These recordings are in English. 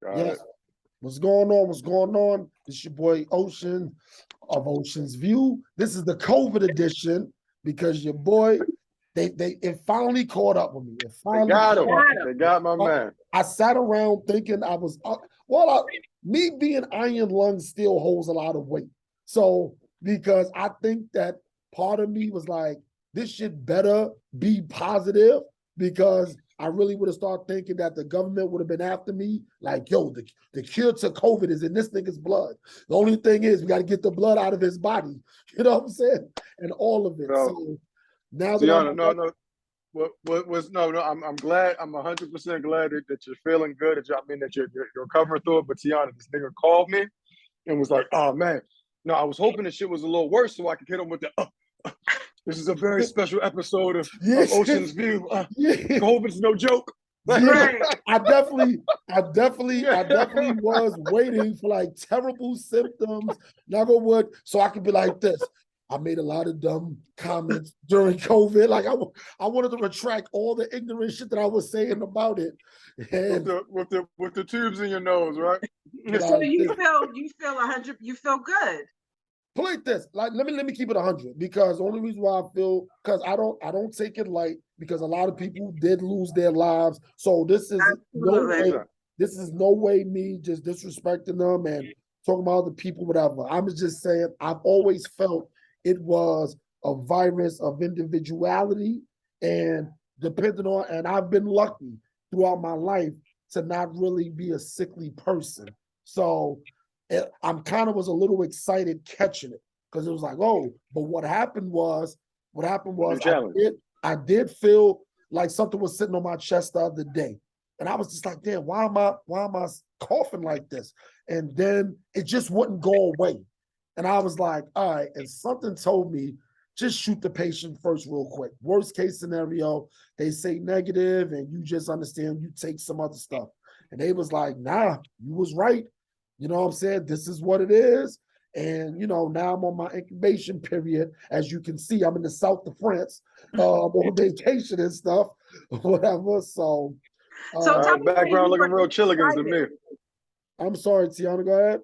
Got Yes. it. What's going on? What's going on? It's your boy Oshin of Oshin's View. This is the COVID edition because your boy, it finally caught up with me. It They finally got caught him. up. They got my man. I sat around thinking I was me being iron lung still holds a lot of weight. So because I think that part of me was like, this shit better be positive because I really would have started thinking that the government would have been after me. Like, yo, the cure to COVID is in this nigga's blood. The only thing is we got to get the blood out of his body. You know what I'm saying? And all of it. So now that Tiana, no. What was no? I'm glad. I'm 100% glad that you're feeling good. That you're recovering through it. But Tiana, this nigga called me and was like, "Oh man, no, I was hoping the shit was a little worse so I could hit him with the. This is a very special episode of Ocean's View. COVID's no joke." Yeah, I definitely was waiting for like terrible symptoms, knock on wood, so I could be like this. I made a lot of dumb comments during COVID. Like I wanted to retract all the ignorant shit that I was saying about it. And with the tubes in your nose, right? So you feel 100. You feel good. Put like this, like let me keep it 100 because the only reason why I feel because I don't take it light because a lot of people did lose their lives. So this is no way me just disrespecting them and talking about other people, whatever. I'm just saying I've always felt it was a virus of individuality and and I've been lucky throughout my life to not really be a sickly person. So I'm kind of was a little excited catching it because it was like, oh, but what happened was I did feel like something was sitting on my chest the other day. And I was just like, damn, why am I coughing like this? And then it just wouldn't go away. And I was like, all right, and something told me, just shoot the patient first real quick. Worst case scenario, they say negative and you just understand you take some other stuff. And they was like, nah, you was right. You know what I'm saying? This is what it is. And, now I'm on my incubation period. As you can see, I'm in the south of France on vacation and stuff, whatever. So tell me background looking real chilligans to me. I'm sorry, Tiana, go ahead.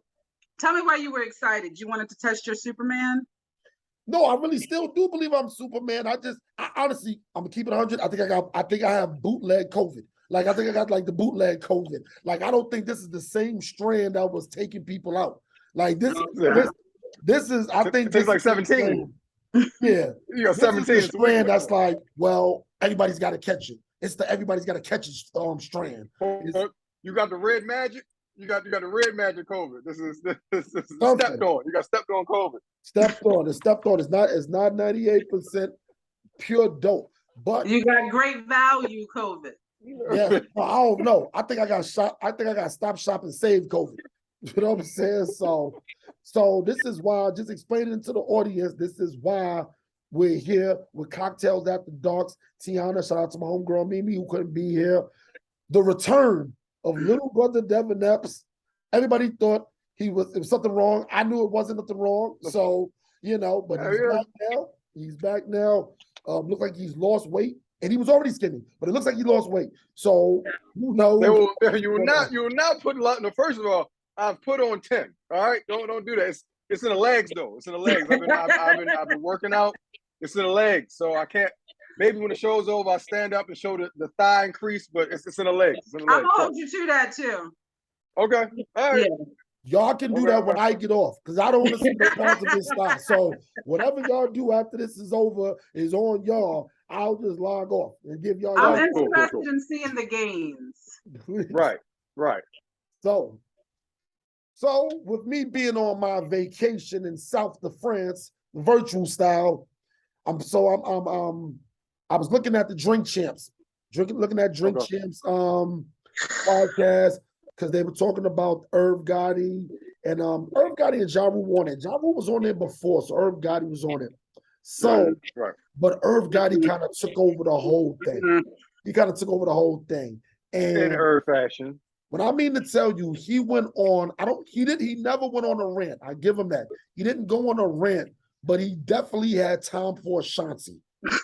Tell me why you were excited. You wanted to test your Superman? No, I really still do believe I'm Superman. I honestly, I'm gonna keep it 100. I think I have bootleg COVID. Like, I think I got like the bootleg COVID. Like, I don't think this is the same strand that was taking people out. Like this is I think this is like 17. Yeah. You got 17. This is the strand that's like, well, everybody's got to catch it. It's the everybody's got to catch it strand. You got the red magic. You got the red magic COVID. This is stepped on. You got stepped on COVID. Stepped on. It's stepped on. It's not 98% pure dope. But you got great value COVID. Yeah, I don't know. I think I got Stop Shop and Save COVID. You know what I'm saying? So this is why, just explaining to the audience, this is why we're here with Cocktails After Darks. Tiana, shout out to my homegirl Mimi who couldn't be here. The return of little brother Devin Epps. Everybody thought it was something wrong. I knew it wasn't nothing wrong. So, but back now. He's back now. Look like he's lost weight. And he was already skinny, but it looks like he lost weight. So who knows? You will not put a lot. No, first of all, I've put on 10. All right, don't do that. It's in the legs though. It's in the legs. I've been working out. It's in the legs, so I can't. Maybe when the show's over, I stand up and show the thigh increase, but it's in the legs. It's in the legs. I'll hold you to that too. Okay. All right. Yeah. Y'all can do that when I get off, because I don't want to see no parts of this stuff. So whatever y'all do after this is over is on y'all. I'll just log off and give y'all. I'm interested in seeing the games. Right. So with me being on my vacation in south of France, virtual style, I was looking at the Drink Champs, looking at Drink Champs podcast because they were talking about Irv Gotti and Irv Gotti and Ja Rule were on it. Ja Rule was on there before, so Irv Gotti was on it. So, but Irv Gotti kind of took over the whole thing. He kind of took over the whole thing. And in Irv fashion. When I mean to tell you, he went on, he never went on a rant. I give him that. He didn't go on a rant, but he definitely had time for Ashanti.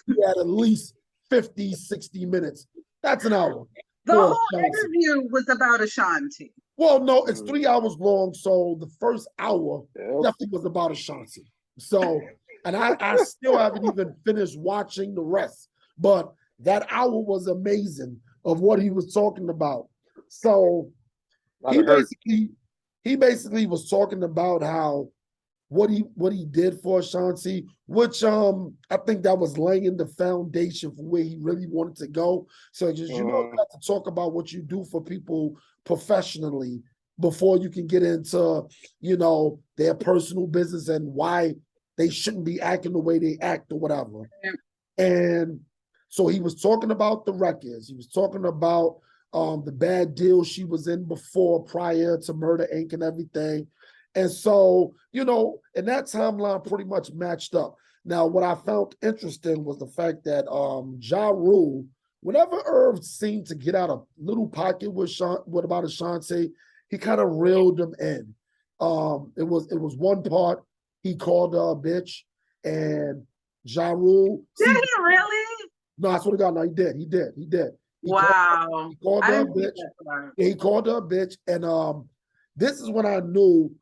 He had at least 50, 60 minutes. That's an hour. The whole interview was about Ashanti. Well, no, it's 3 hours long. So the first hour Yeah. definitely was about Ashanti. So, and I still haven't even finished watching the rest, but that hour was amazing of what he was talking about. So Lot he of hurt. basically was talking about how what he did for Ashanti, which I think that was laying the foundation for where he really wanted to go. So just you have to talk about what you do for people professionally before you can get into their personal business and why they shouldn't be acting the way they act or whatever. And so he was talking about the records. He was talking about the bad deal she was in before, prior to Murder Inc. and everything. And so, and that timeline pretty much matched up. Now, what I found interesting was the fact that Ja Rule, whenever Irv seemed to get out a little pocket with about Ashanti, he kind of reeled him in. It was one part he called her a bitch, and Ja Rule. Did he really? No, I swear to God, no, he did. He did. Wow. He called her a bitch. Yeah, he called her a bitch, and this is when I knew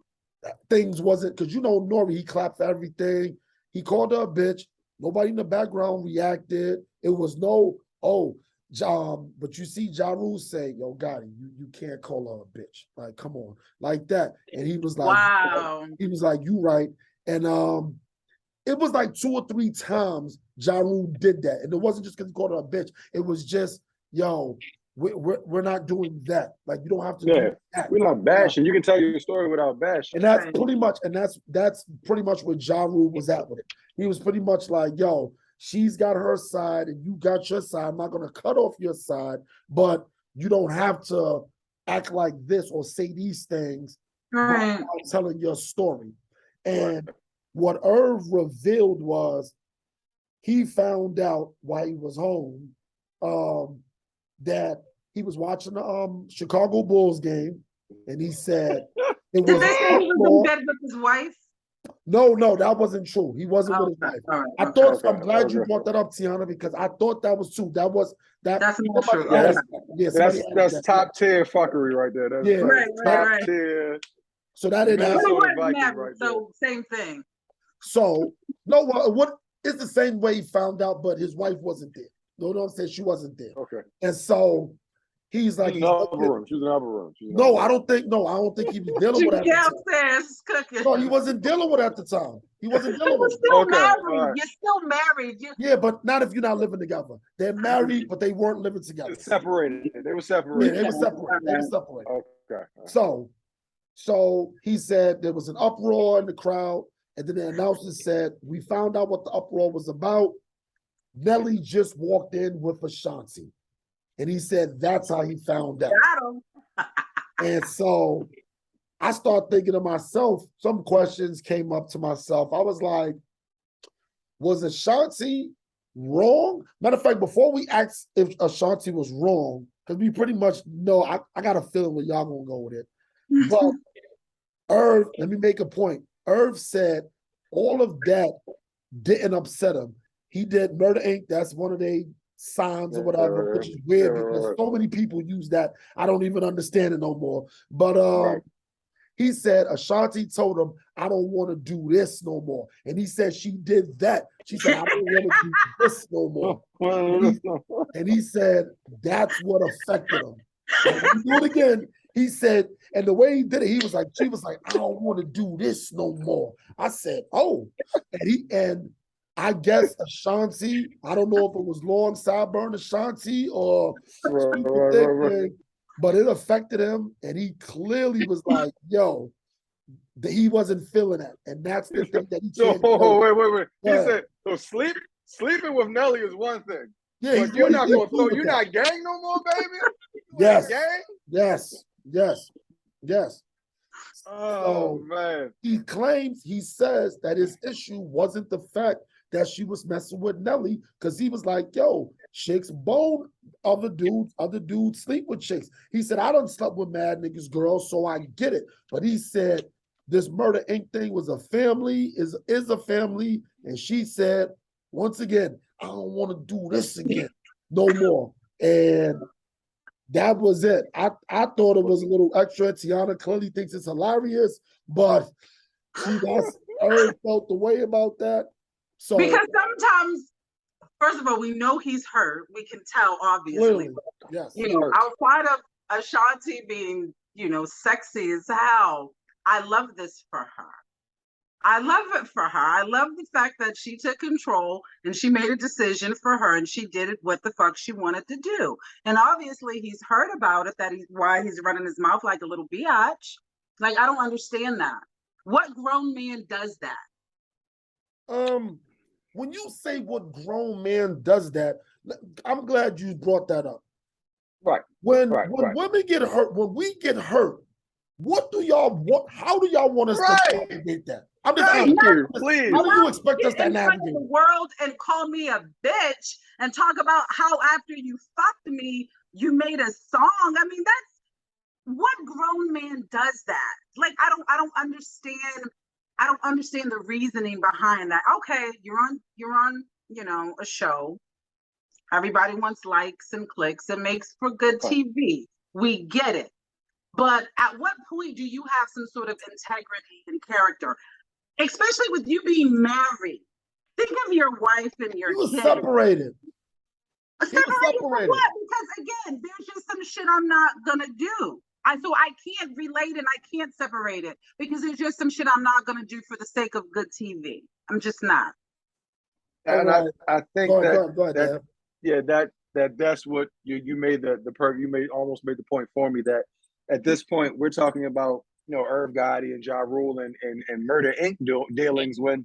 things wasn't, because Nori, he clapped for everything. He called her a bitch. Nobody in the background reacted. It was no, but you see Ja Rule say, yo, Gotti, you can't call her a bitch. Like, come on. Like that. And he was like, wow. He was like, you right. And it was like 2 or 3 times Ja Rule did that. And it wasn't just because he called her a bitch. It was just, yo, we're not doing that. Like, you don't have to do that. We're not bashing. You can tell your story without bashing. And that's pretty much where Ja Rule was at with it. He was pretty much like, yo, she's got her side and you got your side. I'm not gonna cut off your side, but you don't have to act like this or say these things while telling your story. And what Irv revealed was he found out while he was home that he was watching the Chicago Bulls game, and he said it was. Did they say he was in bed with his wife? No, that wasn't true. He wasn't with his wife. Right, I'm glad you brought that up, Tiana, because I thought that was true. That's not true. That's top tier fuckery right there. Top tier. So that didn't happen. So same thing. So no, what it's the same way he found out, but his wife wasn't there. No, don't say she wasn't there. Okay. And so he's like, She's in the upper room. No, I don't think he was dealing with her. Downstairs cooking. No, he wasn't dealing with her at the time. He wasn't dealing with her. Still married. Right. You're still married. Yeah, but not if you're not living together. They're married, but they weren't living together. They were separated. Yeah, they were separated. Okay. So he said there was an uproar in the crowd, and then the announcer said, we found out what the uproar was about. Nelly just walked in with Ashanti. And he said that's how he found out. And so I started thinking to myself, some questions came up to myself. I was like, was Ashanti wrong? Matter of fact, before we asked if Ashanti was wrong, because we pretty much know, I got a feeling where y'all gonna go with it. But Irv, let me make a point. Irv said all of that didn't upset him. He did Murder Inc. That's one of their signs or whatever, which is weird because so many people use that. I don't even understand it no more. But he said Ashanti told him, I don't want to do this no more. And he said she did that. She said, I don't want to do this no more. And he said that's what affected him. And when he do it again, he said, and the way he did it, she was like, I don't want to do this no more. I said, oh. And I guess Ashanti, I don't know if it was long sideburn Ashanti or but it affected him, and he clearly was like, yo, he wasn't feeling that. And that's the thing that he can't wait. He said, so sleeping with Nelly is one thing. Yeah, but you're not gang no more, baby? Yes. Oh, so man. He says that his issue wasn't the fact that she was messing with Nelly, because he was like, yo, chicks bone other dudes sleep with chicks. He said, I done slept with mad niggas, girls, so I get it. But he said this Murder Inc. thing was a family, is a family. And she said, once again, I don't want to do this again no more. And that was it. I thought it was a little extra. Tiana clearly thinks it's hilarious, but that's Irv felt the way about that. So because sometimes, first of all, we know he's hurt. We can tell, obviously. clearly, yes. You know, outside of Ashanti being, you know, sexy as hell, I love this for her. I love it for her. I love the fact that she took control and she made a decision for her and she did it what the fuck she wanted to do. And obviously he's heard about it, that he's why he's running his mouth like a little biatch. Like, I don't understand that. What grown man does that? When you say what grown man does that, I'm glad you brought that up. Right. When women get hurt, when we get hurt, what do y'all want? How do y'all want us to navigate that? I'm just asking you, please. How do you expect us to navigate the world and call me a bitch and talk about how after you fucked me, you made a song? I mean, that's what grown man does that? Like, I don't understand. I don't understand the reasoning behind that. Okay, you're on, you know, a show. Everybody wants likes and clicks. It makes for good TV. We get it. But at what point do you have some sort of integrity and character? Especially with you being married. Think of your wife and your kids. Separated. Separated for what? Because again, there's just some shit I'm not gonna do. So I can't relate and I can't separate it because there's just some shit I'm not gonna do for the sake of good TV. I'm just not. And I think that's what you made almost made the point for me, that at this point we're talking about, you know, Irv Gotti and Ja Rule and Murder Inc. dealings, when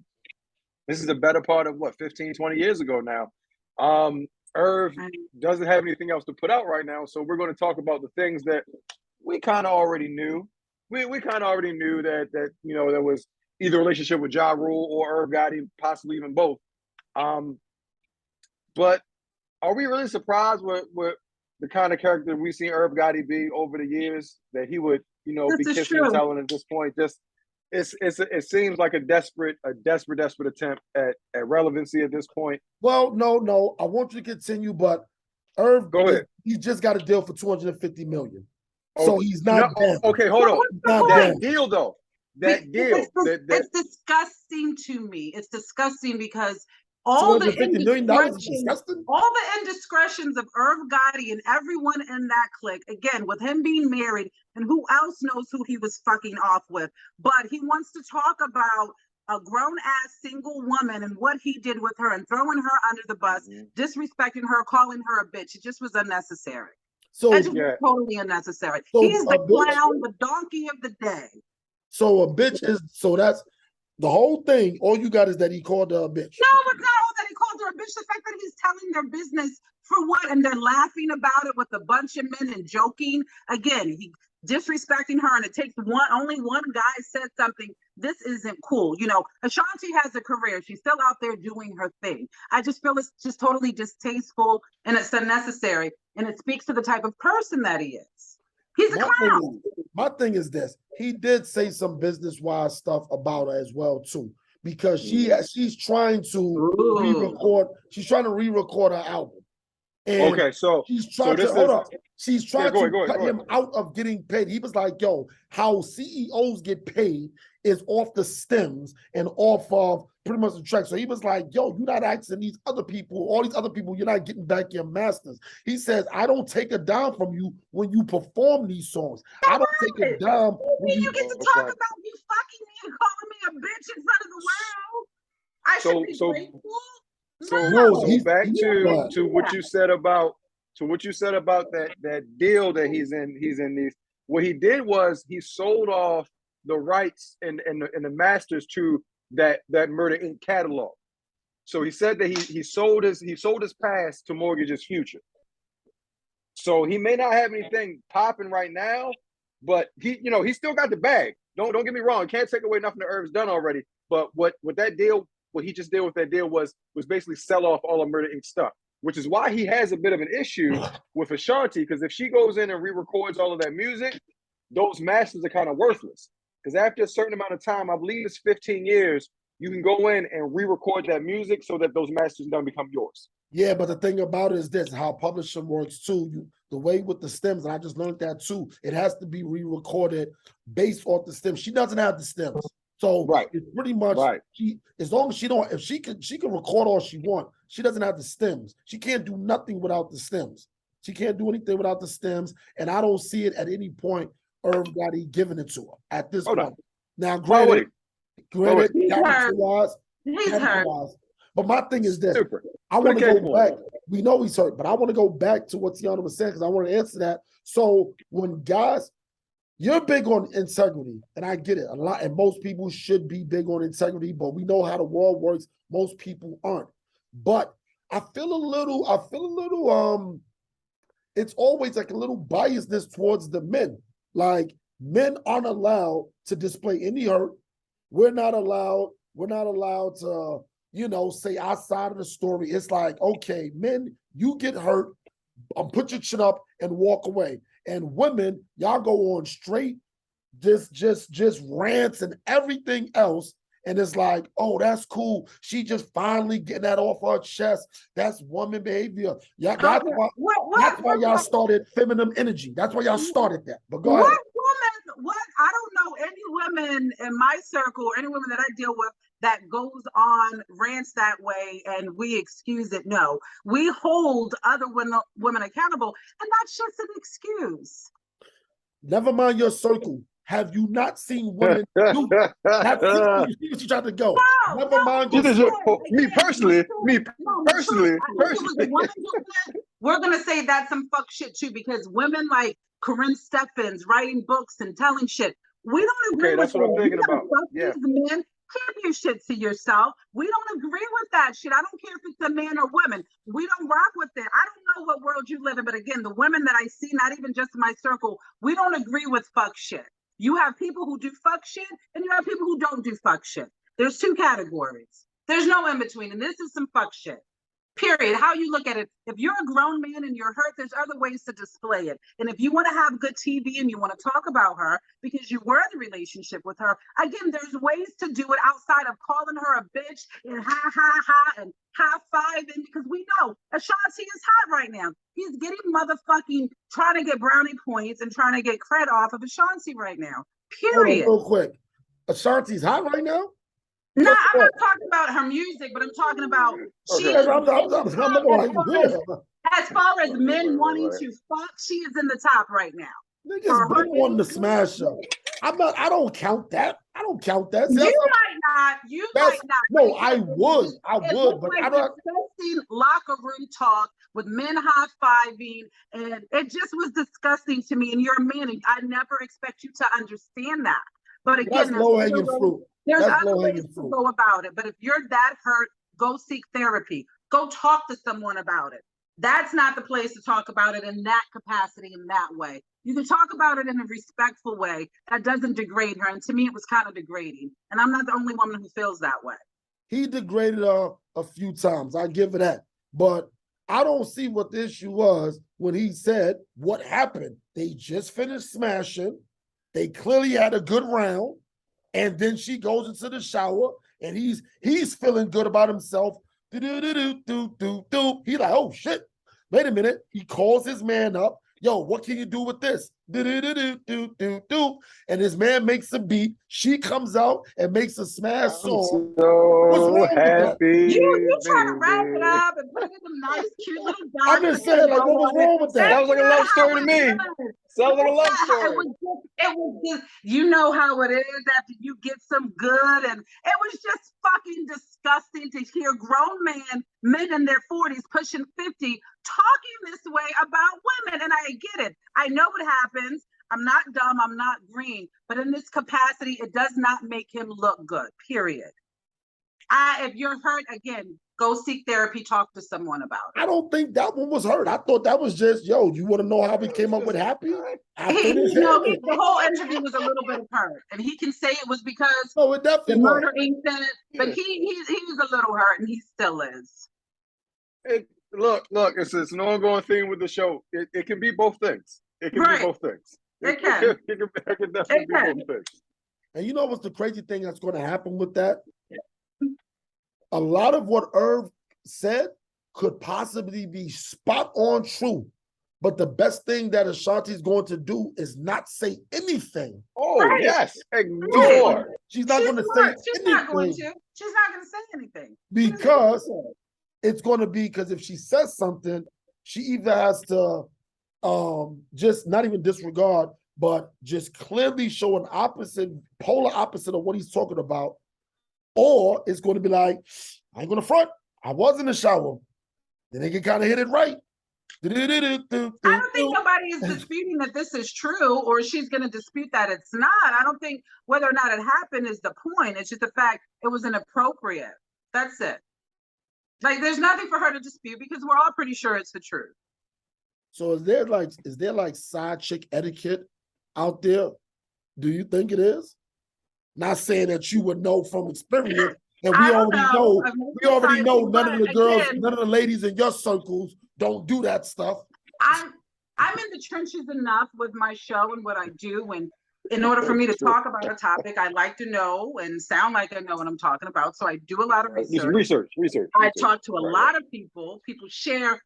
this is the better part of what, 15, 20 years ago now. Irv doesn't have anything else to put out right now, so we're going to talk about the things that we kind of already knew. We kind of already knew that you know, there was either a relationship with Ja Rule or Irv Gotti, possibly even both. But are we really surprised with the kind of character we've seen Irv Gotti be over the years, that he would, you know, be kissing and telling at this point? Just it seems like a desperate attempt at relevancy at this point. Well, no, I want you to continue, but Irv, go ahead. He just got a deal for $250 million, so he's not. Okay, hold on. That deal though. That deal. It's disgusting to me. It's disgusting because all the indiscretions of Irv Gotti and everyone in that clique, again, with him being married, and who else knows who he was fucking off with, but he wants to talk about a grown-ass single woman and what he did with her and throwing her under the bus, disrespecting her, calling her a bitch. It just was unnecessary. So that just was totally unnecessary. He's the clown, the donkey of the day. So a bitch is, so that's the whole thing. All you got is that he called her a bitch. No, it's not all that he called her a bitch. The fact that he's telling their business for what, and they're laughing about it with a bunch of men and joking. Again, he disrespecting her, and it takes only one guy said something. This isn't cool. You know, Ashanti has a career. She's still out there doing her thing. I just feel it's just totally distasteful and it's unnecessary. And it speaks to the type of person that he is. He's a clown. My thing is this. He did say some business-wise stuff about her as well, too, because she's trying to re-record. She's trying to re-record her album. And she's trying to She's trying to cut him out of getting paid. He was like, yo, how CEOs get paid is off the stems and off of pretty much the track. So he was like, yo, you're not asking these other people, all these other people, you're not getting back your masters. He says, I don't take a dime from you when you perform these songs. I don't take a dime. When you get to talk about you fucking me and calling me a bitch in front of the world, I should be grateful. So back to what you said about that deal that he's in these. What he did was he sold off the rights and the masters to that Murder Inc. catalog. So he said that he sold his past to mortgage his future. So he may not have anything popping right now, but he still got the bag. Don't get me wrong. Can't take away nothing that Irv's done already. But what he just did with that deal was basically sell off all of Murder Inc. stuff, which is why he has a bit of an issue with Ashanti, because if she goes in and re-records all of that music, those masters are kind of worthless. Because after a certain amount of time, I believe it's 15 years, you can go in and re-record that music so that those masters don't become yours. Yeah, but the thing about it is this: how publishing works too. The way with the stems, and I just learned that too. It has to be re-recorded based off the stems. She doesn't have the stems, so it's pretty much she. As long as she don't, if she can record all she wants. She doesn't have the stems. She can't do nothing without the stems. She can't do anything without the stems, and I don't see it at any point. Irv Gotti giving it to her at this point. Now, granted, character-wise. But my thing is this: I want to go back. We know he's hurt, but I want to go back to what Tiana was saying because I want to answer that. So when guys, you're big on integrity, and I get it a lot, and most people should be big on integrity, but we know how the world works. Most people aren't. But I feel a little, it's always like a little biasness towards the men. Like men aren't allowed to display any hurt. We're not allowed to, say outside of the story. It's like, okay, men, you get hurt, put your chin up and walk away. And women, y'all go on straight, just rants and everything else. And it's like, oh, that's cool. She just finally getting that off her chest. That's woman behavior. Yeah, that's why y'all started feminine energy. That's why y'all started that. But go ahead. I don't know any women in my circle, any women that I deal with that goes on rants that way and we excuse it. No, we hold other women accountable, and that's just an excuse. Never mind your circle. Have you not seen women do that? You see what you tried to go. Never mind your circle. Me personally. We're gonna say that's some fuck shit too, because women like Corinne Steffens writing books and telling shit. We don't agree with that's what I'm thinking about. Yeah. Men, keep your shit to yourself. We don't agree with that shit. I don't care if it's a man or woman. We don't rock with it. I don't know what world you live in, but again, the women that I see, not even just in my circle, we don't agree with fuck shit. You have people who do fuck shit, and you have people who don't do fuck shit. There's two categories. There's no in between, and this is some fuck shit. Period. How you look at it. If you're a grown man and you're hurt, there's other ways to display it. And if you want to have good TV and you want to talk about her because you were in a relationship with her, again, there's ways to do it outside of calling her a bitch and ha and high fiving, because we know Ashanti is hot right now. He's getting motherfucking trying to get brownie points and trying to get cred off of Ashanti right now. Period. Real quick. Ashanti's hot right now? No, I'm not talking about her music, but I'm talking about as far as men wanting to fuck, she is in the top right now. Niggas been wanting to smash her. I don't count that. You might not. No, I would. But like disgusting locker room talk with men high-fiving, and it just was disgusting to me. And you're a man, and I never expect you to understand that. But again, that's low-hanging fruit. There's other ways to go about it. But if you're that hurt, go seek therapy. Go talk to someone about it. That's not the place to talk about it in that capacity, in that way. You can talk about it in a respectful way that doesn't degrade her. And to me, it was kind of degrading. And I'm not the only woman who feels that way. He degraded her a few times. I give it that. But I don't see what the issue was when he said what happened. They just finished smashing. They clearly had a good round. And then she goes into the shower and he's feeling good about himself. He like, oh shit. Wait a minute. He calls his man up. Yo, what can you do with this? And his man makes a beat. She comes out and makes a smash song. What's wrong with that? You try to wrap it up and put it in some nice, cute little dots. I'm just saying, like, what was wrong with that? Sounds like a love story to me. Sounds like a love story. It was just, you know how it is after you get some good, and it was just fucking disgusting to hear grown men in their 40s, pushing 50, talking this way about women. And I get it. I know what happens. I'm not dumb. I'm not green. But in this capacity, it does not make him look good, period. If you're hurt, again, go seek therapy, talk to someone about it. I don't think that one was hurt. I thought that was just, yo, you want to know how we came up with Happy? The whole interview was a little bit of hurt. And he can say it was because it definitely the murder incident, but he was a little hurt, and he still is. Look, it's an ongoing theme with the show. It can be both things. It can be both things. It can. It can definitely be both things. And you know what's the crazy thing that's going to happen with that? A lot of what Irv said could possibly be spot on true. But the best thing that Ashanti is going to do is not say anything. Oh, Right. yes. Ignore. She's not going to say anything. She's not going to. She's not going to say anything. Because it's going to be, because if she says something, she either has to just not even disregard, but just clearly show an opposite, polar opposite of what he's talking about. Or it's going to be like, I ain't going to front. I was in the shower. Then they can kind of hit it right. I don't think nobody is disputing that this is true, or she's going to dispute that it's not. I don't think whether or not it happened is the point. It's just the fact it was inappropriate. That's it. Like, there's nothing for her to dispute because we're all pretty sure it's the truth. So is there like side chick etiquette out there? Do you think it is? Not saying that you would know from experience, and we already know none of the girls, none of the ladies in your circles don't do that stuff. I'm in the trenches enough with my show and what I do, and in order for me to talk about a topic, I like to know and sound like I know what I'm talking about. So I do a lot of research. I talk to a lot of people. People share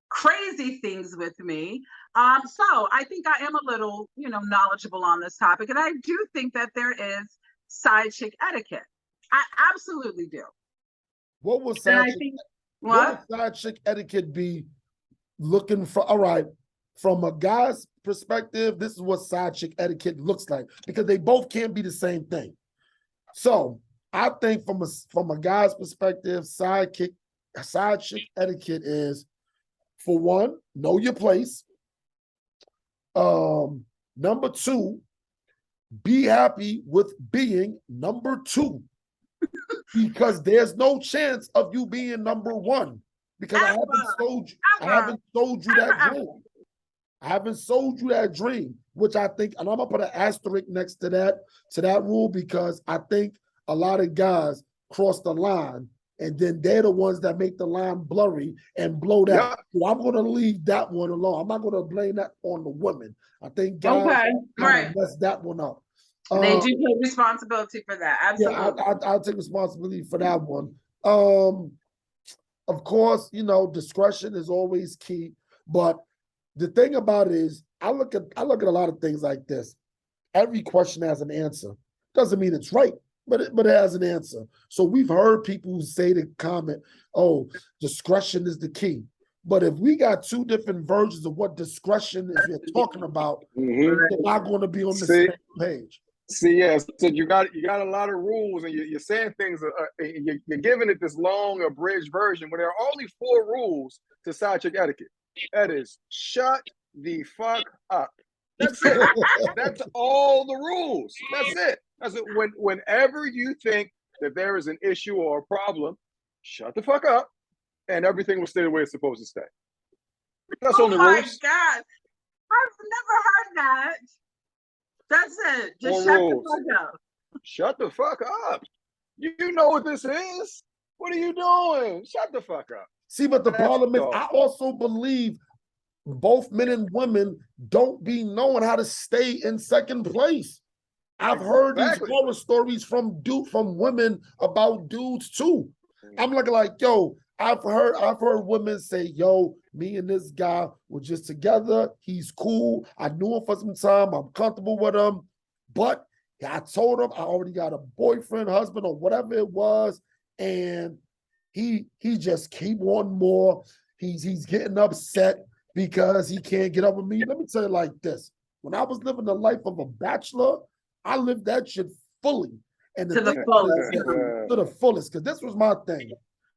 crazy things with me. So I think I am a little, knowledgeable on this topic, and I do think that there is side chick etiquette. I absolutely do. What would side chick etiquette be looking for? All right, from a guy's perspective, this is what side chick etiquette looks like, because they both can't be the same thing. So I think from a guy's perspective, side chick etiquette is, for one, know your place. Number two, be happy with being number two, because there's no chance of you being number one, because I haven't sold you that dream. I haven't sold you that dream, which I think, and I'm gonna put an asterisk next to that rule, because I think a lot of guys cross the line, and then they're the ones that make the line blurry and blow that. Yep. So I'm gonna leave that one alone. I'm not gonna blame that on the women. I think guys mess that one up. They do take responsibility for that. Absolutely. Yeah, I'll take responsibility for that one. Of course, discretion is always key. But the thing about it is, I look at a lot of things like this. Every question has an answer. Doesn't mean it's right, but it has an answer. So we've heard people say the comment, "Oh, discretion is the key." But if we got two different versions of what discretion is we're talking about, they're not going to be on the same page. See, yes, so you got a lot of rules, and you're saying things. You're giving it this long, abridged version, where there are only 4 rules to side chick etiquette. That is, shut the fuck up. That's it. That's all the rules. That's it. That's it. Whenever you think that there is an issue or a problem, shut the fuck up, and everything will stay the way it's supposed to stay. That's on the rules. Oh my God, I've never heard that. That's it. Just shut the fuck up. Shut the fuck up. You know what this is. What are you doing? Shut the fuck up. See, but the problem is, I also believe both men and women don't be knowing how to stay in second place. I've heard these horror stories from women about dudes too. I'm looking like, yo, I've heard women say, yo, me and this guy were just together. He's cool. I knew him for some time. I'm comfortable with him. But I told him I already got a boyfriend, husband, or whatever it was. And he just keep wanting more. He's getting upset because he can't get up with me. Let me tell you like this. When I was living the life of a bachelor, I lived that shit fully. And to the fullest, because this was my thing.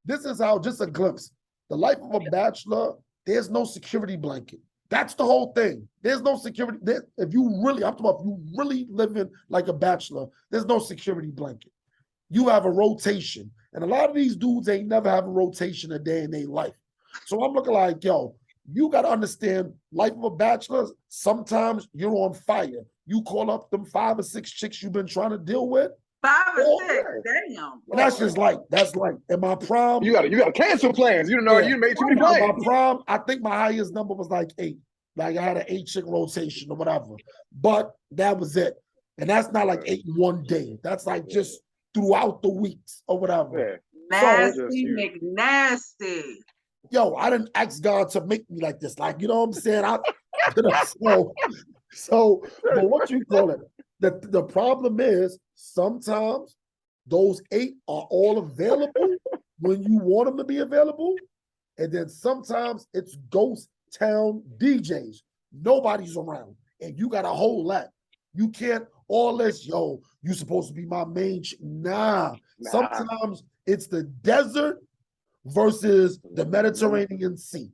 This is how, just a glimpse. The life of a bachelor, there's no security blanket. That's the whole thing. There's no security. If you really living like a bachelor, there's no security blanket. You have a rotation. And a lot of these dudes ain't never have a rotation a day in their life. So I'm looking like, yo, you got to understand, life of a bachelor, sometimes you're on fire. You call up them 5 or 6 chicks you've been trying to deal with. 5 or 6, damn. And that's like, in my prom. You got to cancel plans. You know, you made too many plans. My prom, I think my highest number was like 8. Like I had an 8 chick rotation or whatever. But that was it. And that's not like 8 in one day. That's like just throughout the weeks or whatever. Yeah. Nasty McNasty. yo, I didn't ask God to make me like this. Like, you know what I'm saying? But what you call it? The problem is sometimes those 8 are all available when you want them to be available. And then sometimes it's ghost town DJs. Nobody's around. And you got a whole lot. You can't all this, yo, you supposed to be my main. Nah. Sometimes it's the desert versus the Mediterranean Sea.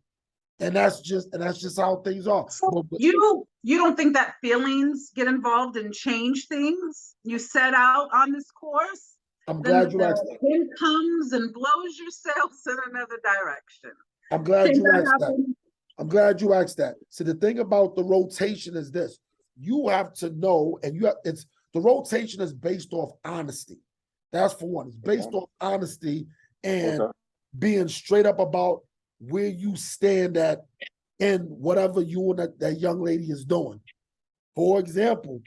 And that's just how things are. So you don't think that feelings get involved and change things? You set out on this course. I'm glad you asked that. Wind comes and blows yourselves in another direction. I'm glad you asked that. I'm glad you asked that. So the thing about the rotation is this: you have to know, and the rotation is based off honesty. That's for one. It's based off honesty and being straight up about where you stand at in whatever you and that young lady is doing. For example,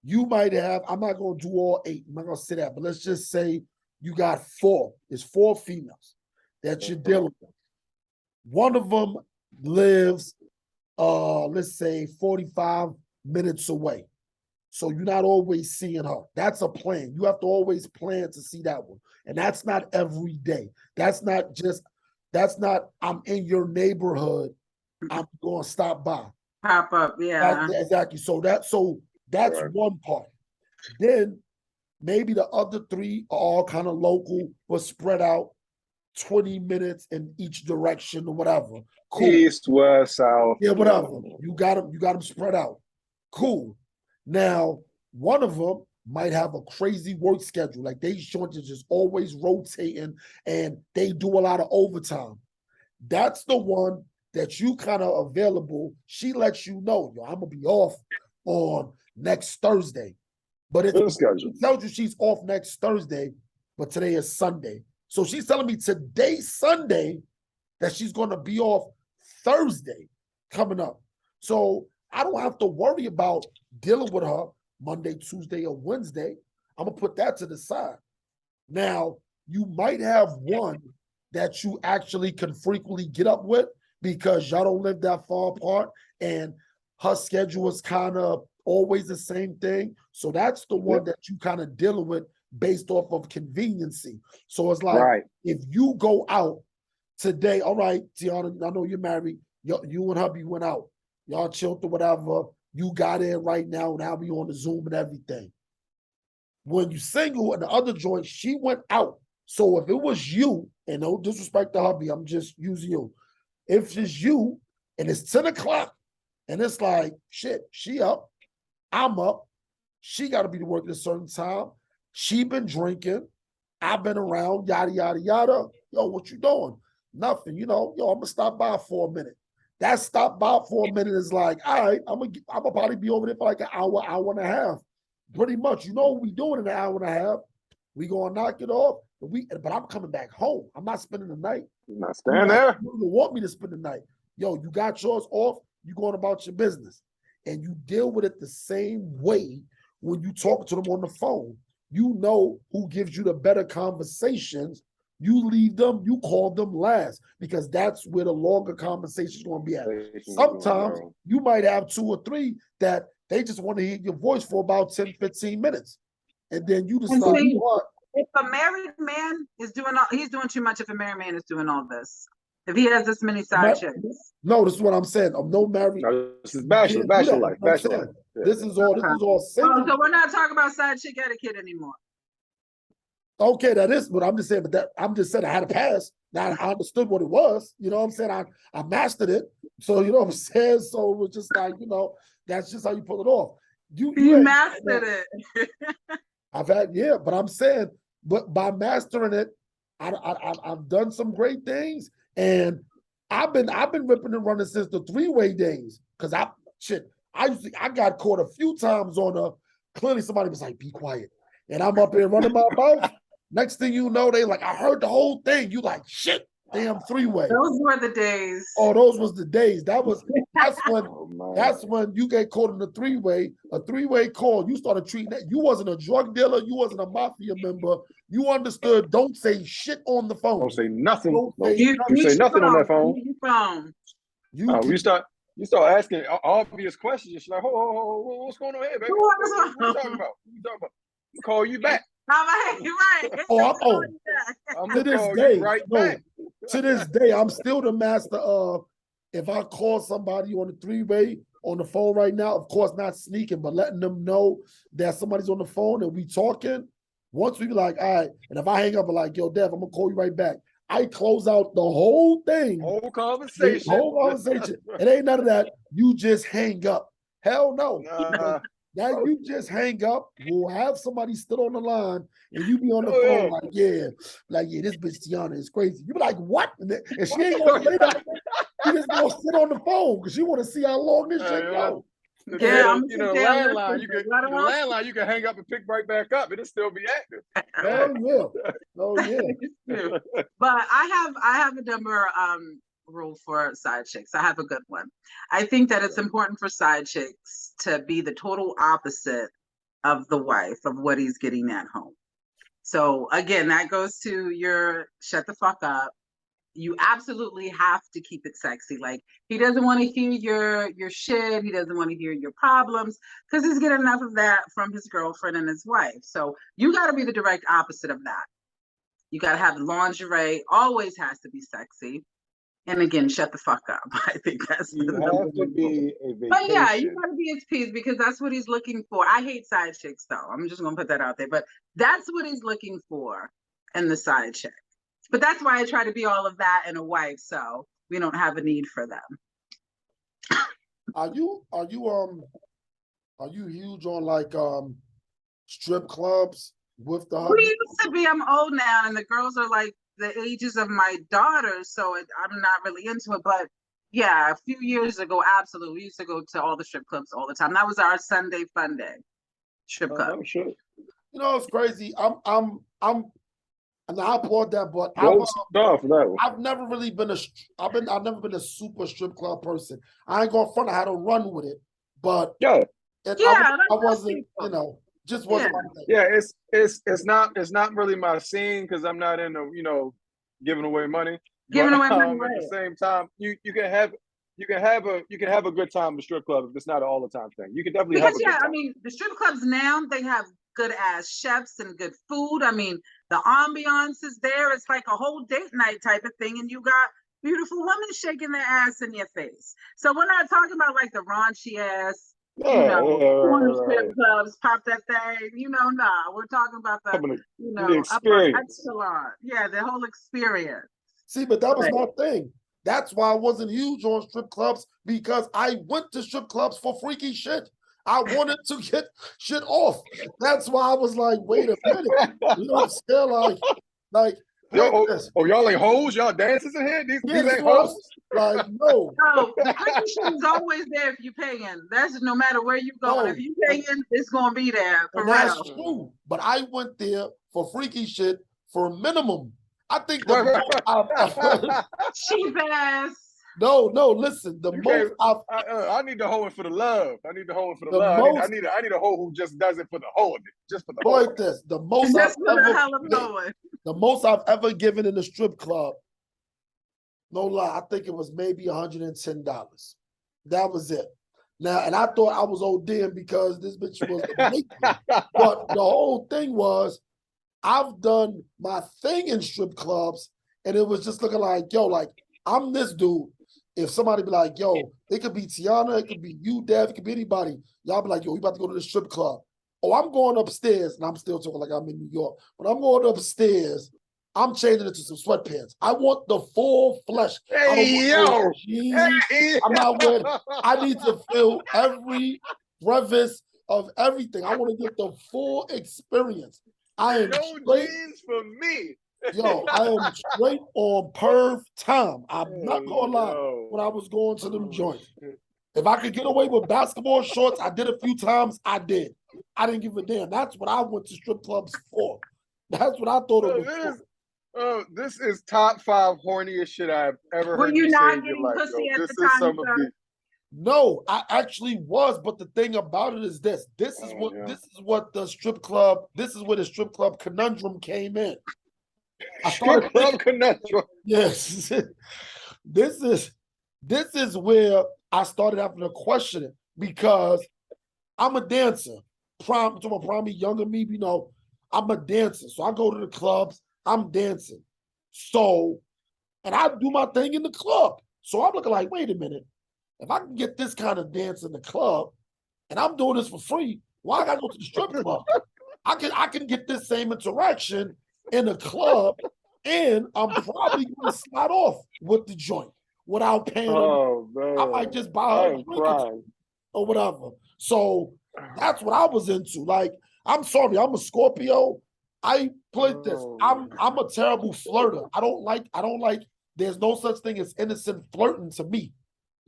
you might have, I'm not going to do all 8, I'm not going to say that, but let's just say you got 4. There's 4 females that you're dealing with. One of them lives, let's say 45 minutes away. So you're not always seeing her. That's a plan. You have to always plan to see that one. And that's not every day. That's not I'm in your neighborhood, I'm going to stop by. Pop up, yeah. Exactly. So that's one part. Then maybe the other 3 are all kind of local, but spread out 20 minutes in each direction or whatever. Cool. East, west, south. Yeah, whatever. You got them spread out. Cool. Now, one of them might have a crazy work schedule. Like they just always rotating and they do a lot of overtime. That's the one that you kind of available. She lets you know, yo, I'm gonna be off on next Thursday. But it tells you she's off next Thursday, but today is Sunday. So she's telling me today's Sunday that she's gonna be off Thursday coming up. So I don't have to worry about dealing with her Monday, Tuesday, or Wednesday. I'm gonna put that to the side. Now, you might have one that you actually can frequently get up with because y'all don't live that far apart and her schedule is kind of always the same thing. So that's the one that you kind of dealing with based off of conveniency. So it's like, if you go out today, all right, Tiana, I know you're married, you and hubby went out, y'all chilled or whatever, you got in right now, now we on the Zoom and everything. When you single and the other joint, she went out. So if it was you, and no disrespect to hubby, I'm just using you. If it's you and it's 10 o'clock and it's like, shit, she up, I'm up, she got to be to work at a certain time. She been drinking, I've been around, yada, yada, yada. Yo, what you doing? Nothing, I'm going to stop by for a minute. That stop by for a minute is like, all right, I'm gonna probably be over there for like an hour, hour and a half. Pretty much. You know what we doing in an hour and a half. We gonna knock it off. But I'm coming back home. I'm not spending the night. You're not staying there. You don't want me to spend the night. Yo, you got yours off, you going about your business. And you deal with it the same way when you talk to them on the phone. You know who gives you the better conversations. You leave them, you call them last because that's where the longer conversation is going to be at. Sometimes you might have 2 or 3 that they just want to hear your voice for about 10, 15 minutes. And then you decide what. If a married man is he's doing too much if a married man is doing all this. If he has this many side chicks. No, this is what I'm saying. I'm no married. No, this is bachelor life. Bachelor life. Yeah. This is all single. So we're not talking about side chick etiquette anymore. Okay, that is what I'm just saying, but I'm just saying I had a pass. Now I understood what it was. You know what I'm saying? I mastered it. So you know what I'm saying? So it was just like, that's just how you pull it off. You mastered it. I've had, but I'm saying, but by mastering it, I've done some great things. And I've been ripping and running since the 3-way days. Cause I got caught a few times on clearly somebody was like, be quiet. And I'm up here running my mouth. Next thing you know, they like, I heard the whole thing. You like, shit, damn three-way. Those were the days. Oh, those was the days. That's when you get caught in a three-way call. You started treating that. You wasn't a drug dealer. You wasn't a mafia member. You understood. Don't say shit on the phone. Don't say nothing. You say nothing on that phone. Phone. You start asking obvious questions. You're like, oh, what's going on here, baby? What you talking about? I'll call you back. Right. I'm gonna call you right back. To this day, I'm still the master of, if I call somebody on the three-way on the phone right now, of course not sneaking, but letting them know that somebody's on the phone and we talking. Once we be like, all right, and if I hang up, I'm like, yo, Dev, I'm gonna call you right back. I close out the whole thing. Whole conversation. It ain't none of that. You just hang up. Hell no. Now you just hang up. We'll have somebody still on the line, and you be on the phone like, yeah, this bitch Tiana is crazy. You be like, what? And she ain't gonna say that. She just gonna sit on the phone because she want to see how long this shit go. Yeah, the landline. You can hang up and pick right back up. It'll still be active. Oh yeah. But I have a number rule for side chicks. I have a good one. I think that it's important for side chicks to be the total opposite of the wife of what he's getting at home. So again, that goes to your shut the fuck up. You absolutely have to keep it sexy. Like, he doesn't want to hear your shit. He doesn't want to hear your problems because he's getting enough of that from his girlfriend and his wife. So you got to be the direct opposite of that. You got to have lingerie. Always has to be sexy. And again, shut the fuck up. I think that's you have to be a vacation. But yeah, you got to be his piece because that's what he's looking for. I hate side chicks though. I'm just gonna put that out there. But that's what he's looking for in the side chick. But that's why I try to be all of that in a wife, so we don't have a need for them. Are you huge on like strip clubs with the We used to be. I'm old now, and the girls are like the ages of my daughters, so I'm not really into it. But yeah, a few years ago, absolutely, we used to go to all the strip clubs all the time. That was our Sunday fun day. Strip club. Oh, sure. You know, it's crazy. And I applaud that, but I've never really been I've never been a super strip club person. I ain't gonna front. I had to run with it, but I wasn't, just wasn't my thing. Yeah, it's not really my scene because I'm not into giving away money. At the same time, you can have a good time in the strip club if it's not an all the time thing. You can definitely have a good time. I mean, the strip clubs now, they have good ass chefs and good food. I mean, the ambiance is there. It's like a whole date night type of thing, and you got beautiful women shaking their ass in your face. So we're not talking about like the raunchy ass, strip clubs, pop that thing. We're talking about the upper echelon. Yeah, the whole experience. See, but that was my thing. That's why I wasn't huge on strip clubs, because I went to strip clubs for freaky shit. I wanted to get shit off. That's why I was like, wait a minute. You know what I'm saying? Like y'all ain't hoes? Y'all dancers in here? These ain't hoes? Like, no. No, the freaky shit is always there if you're paying. That's no matter where you go. If you're paying, it's going to be there. For that's real. True. But I went there for freaky shit for minimum. I think the cheap ass. No, listen. I need the hoe for the love. I need the hoe for the love. I need a hoe who just does it for the hoe of it, just for the hoe. Like this, the most I've ever given in a strip club. No lie, I think it was maybe $110. That was it. Now, and I thought I was ODing because this bitch was amazing. But the whole thing was, I've done my thing in strip clubs, and it was just looking like, I'm this dude. If somebody be like, it could be Tiana, it could be you, Dev, it could be anybody. Y'all be like, we about to go to the strip club. Oh, I'm going upstairs, and I'm still talking like I'm in New York. But I'm going upstairs, I'm changing it to some sweatpants. I want the full flesh. I'm not wearing. I need to feel every crevice of everything. I want to get the full experience. I am straight for me. I am straight on perv time. I'm not gonna lie. When I was going to them joints, if I could get away with basketball shorts, I did a few times. I did. I didn't give a damn. That's what I went to strip clubs for. That's what I thought it was for. Oh, this is top 5 horniest shit I've ever Were heard you you say not in your getting life, pussy yo. at This the is time, some of sir? the. No, I actually was, but the thing about it is this. This is Oh, yeah. this is what the strip club, this is where the strip club conundrum came in. I started Strip club thinking, conundrum. yes. this is where I started having to question it because I'm a dancer. Probably younger me, you know, I'm a dancer. So I go to the clubs, I'm dancing. So, and I do my thing in the club. So I'm looking like, wait a minute. If I can get this kind of dance in the club and I'm doing this for free, why I gotta go to the strip club? I can get this same interaction in a club, and I'm probably gonna slide off with the joint without paying them. Oh, I man. might just buy I her a am drink crying. or whatever. So that's what I was into. Like, I'm sorry, I'm a Scorpio. I put this. I'm a terrible flirter. I don't like there's no such thing as innocent flirting to me.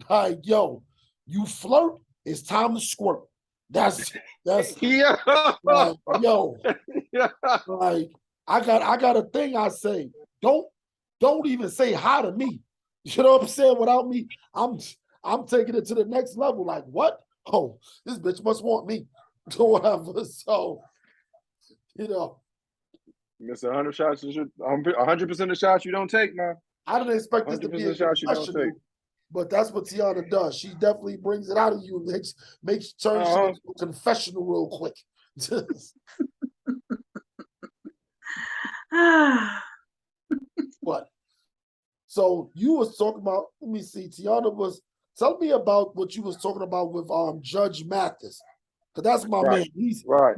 Like, yo, you flirt, it's time to squirt. That's Yeah. like, yo, Yeah. like I got a thing I say. Don't even say hi to me. You know what I'm saying? Without me, I'm taking it to the next level. Like, what? Oh, this bitch must want me. Or whatever. So, you know, Miss 100 shots, 100% of the shots you don't take, man. I didn't expect this to 100% be of a the shots you don't take. confessional, but that's what Tiana does. She definitely brings it out of you, makes turns shit into a confessional real quick. What? So you was talking about, let me see, Tiana was, tell me about what you was talking about with Judge Mathis. Because that's my man. He's Oh,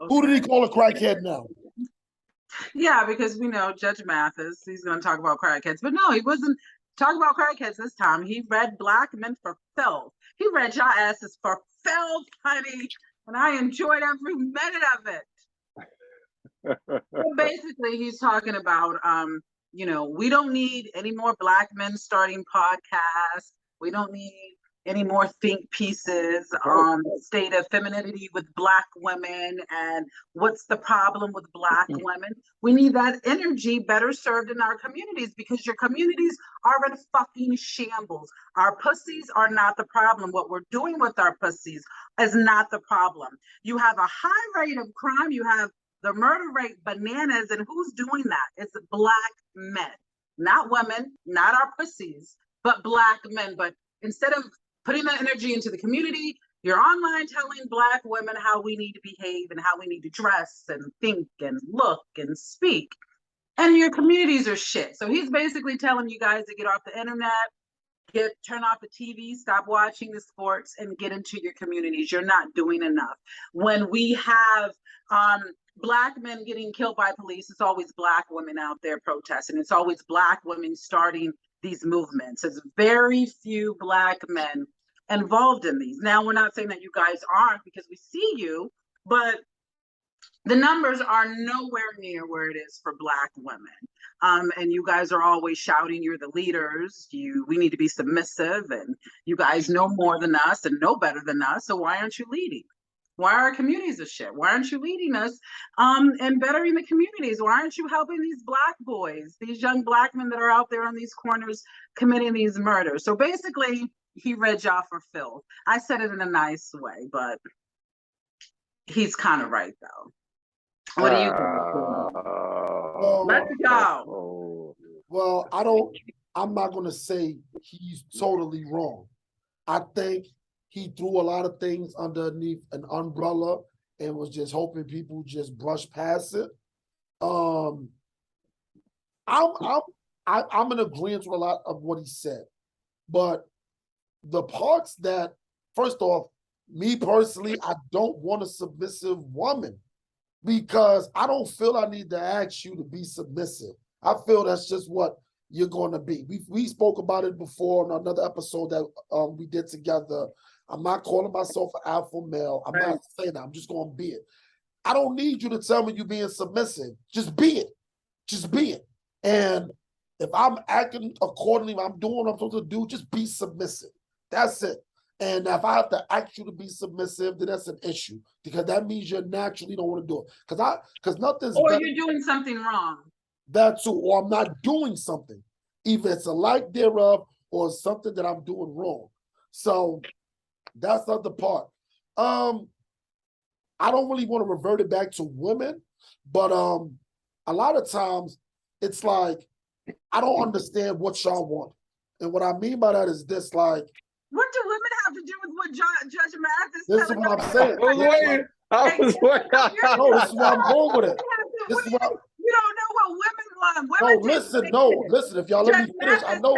okay. Who did he call a crackhead now? Yeah, because we know Judge Mathis, he's going to talk about crackheads. But no, he wasn't talking about crackheads this time. He read Blk Men for filth. He read y'all asses for filth, honey. And I enjoyed every minute of it. So basically, he's talking about, you know, we don't need any more Blk Men starting podcasts. We don't need any more think pieces on the state of femininity with Black women and what's the problem with Black women. We need that energy better served in our communities because your communities are in fucking shambles. Our pussies are not the problem. What we're doing with our pussies is not the problem. You have a high rate of crime. You have the murder rate bananas, and who's doing that? It's Black men, not women, not our pussies, but Black men. But instead of putting that energy into the community, you're online telling Black women how we need to behave and how we need to dress and think and look and speak. And your communities are shit. So he's basically telling you guys to get off the internet, turn off the TV, stop watching the sports, and get into your communities. You're not doing enough. When we have Black men getting killed by police, it's always Black women out there protesting. It's always Black women starting these movements. It's very few Black men involved in these. Now, we're not saying that you guys aren't because we see you, but the numbers are nowhere near where it is for Black women. And you guys are always shouting, you're the leaders, we need to be submissive, and you guys know more than us and know better than us, so why aren't you leading? Why are our communities a shit? Why aren't you leading us and bettering the communities? Why aren't you helping these Black boys, these young Black men that are out there on these corners committing these murders? So basically, he read y'all for filth. I said it in a nice way, but he's kind of right, though. What do you think? Let's go. Well, I'm not going to say he's totally wrong. I think he threw a lot of things underneath an umbrella and was just hoping people just brush past it. I'm in agreement with a lot of what he said, but the parts that, first off, me personally, I don't want a submissive woman because I don't feel I need to ask you to be submissive. I feel that's just what you're going to be. We spoke about it before on another episode that we did together. I'm not calling myself an alpha male. I'm not saying that. I'm just going to be it. I don't need you to tell me you're being submissive. Just be it. Just be it. And if I'm acting accordingly, if I'm doing what I'm supposed to do, just be submissive. That's it. And if I have to ask you to be submissive, then that's an issue because that means you naturally don't want to do it. Because nothing's or better. you're doing something wrong. That too, or I'm not doing something. Either it's a lack thereof or something that I'm doing wrong. So that's the other part. I don't really want to revert it back to women, but a lot of times it's like I don't understand what y'all want. And what I mean by that is this, like, what do women have to do with what Judge Mathis this is what I'm saying. I was waiting. No, this is where I'm going with it. This is what you don't know what women want. Women listen. If y'all let me finish, I know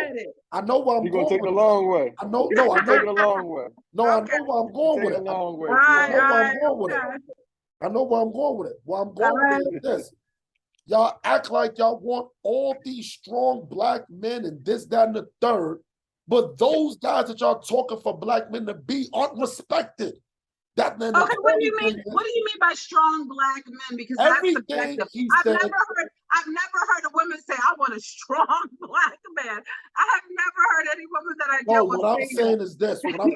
where I'm You're going. gonna take with it a long way. I know, You're taking a long way. No, I know where I'm going with it. A long way. I know where I'm going with it. I know where I'm going with it. Where I'm going with it is this. Y'all act like y'all want all these strong black men and this, that, and the third, but those guys that y'all talking for black men to be aren't respected. That then okay, what do you mean by strong black men? Because that's subjective. I've never heard a woman say, I want a strong black man. I have never heard any woman that I deal with. What I'm saying is this. So what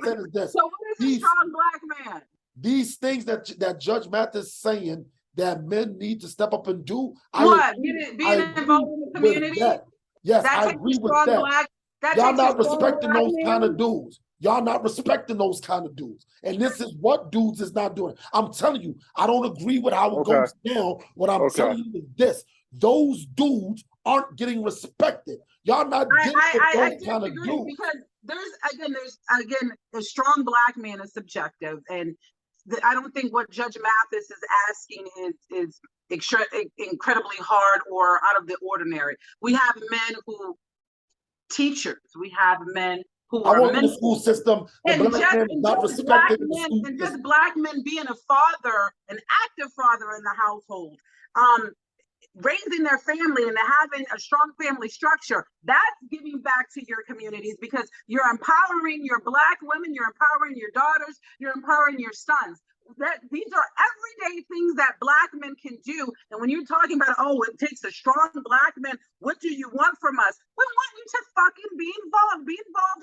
is a strong black man? These things that Judge Mathis is saying that men need to step up and do. Being involved in the community? Yes, I agree with that. Y'all not respecting those kind of dudes. Y'all not respecting those kind of dudes. And this is what dudes is not doing. I'm telling you, I don't agree with how it goes down. What I'm telling you is this. Those dudes aren't getting respected. Y'all not getting those kind of dudes. Because there's a strong black man is subjective. And I don't think what Judge Mathis is asking is incredibly hard or out of the ordinary. We have men who teachers. We have men who are in the school system. And just black men being a father, an active father in the household, raising their family and having a strong family structure. That's giving back to your communities because you're empowering your black women, you're empowering your daughters, you're empowering your sons. These are everyday things that black men can do. And when you're talking about, it takes a strong black man, what do you want from us? We want you to fucking be involved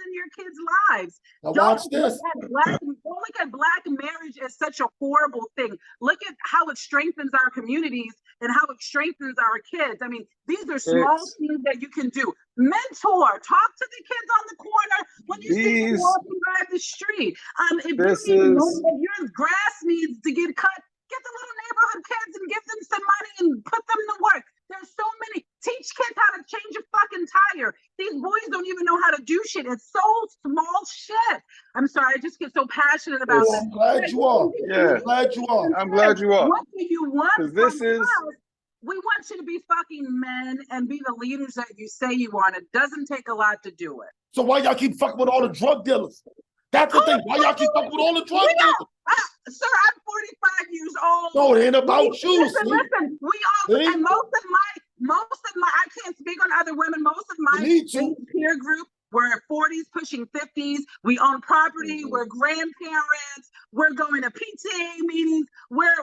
in your kids' lives. Now watch this. Don't look at black marriage as such a horrible thing. Look at how it strengthens our communities and how it strengthens our kids. I mean, these are small things that you can do. Mentor, talk to the kids on the corner when you see them walking by the street. If your grass needs to get cut, get the little neighborhood kids and give them some money and put them to work. There's so many. Teach kids how to change a fucking tire. These boys don't even know how to do shit. It's so small shit. I'm sorry, I just get so passionate about it. I'm glad you are. Yeah. I'm glad you are. What do you want from this is us? We want you to be fucking men and be the leaders that you say you want. It doesn't take a lot to do it. So why y'all keep fucking with all the drug dealers? That's the thing. Why y'all keep fucking with all the drug dealers? Sir, I'm 45 years old. No, it ain't about you. Listen, we all, and most of my, I can't speak on other women, most of my peer group, we're 40s, pushing 50s. We own property. We're grandparents. We're going to PTA meetings. We're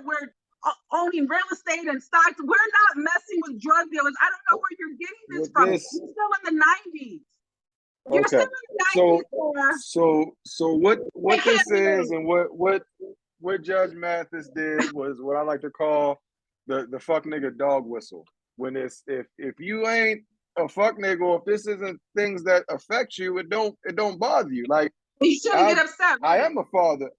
owning real estate and stocks. We're not messing with drug dealers. I don't know where you're getting this from. You're still in the 90s. You're still in the 90s. So what this is and what Judge Mathis did was what I like to call the fuck nigga dog whistle. When it's if you ain't a fuck nigga, or if this isn't things that affect you, it don't bother you. Like you shouldn't get upset. Right? I am a father.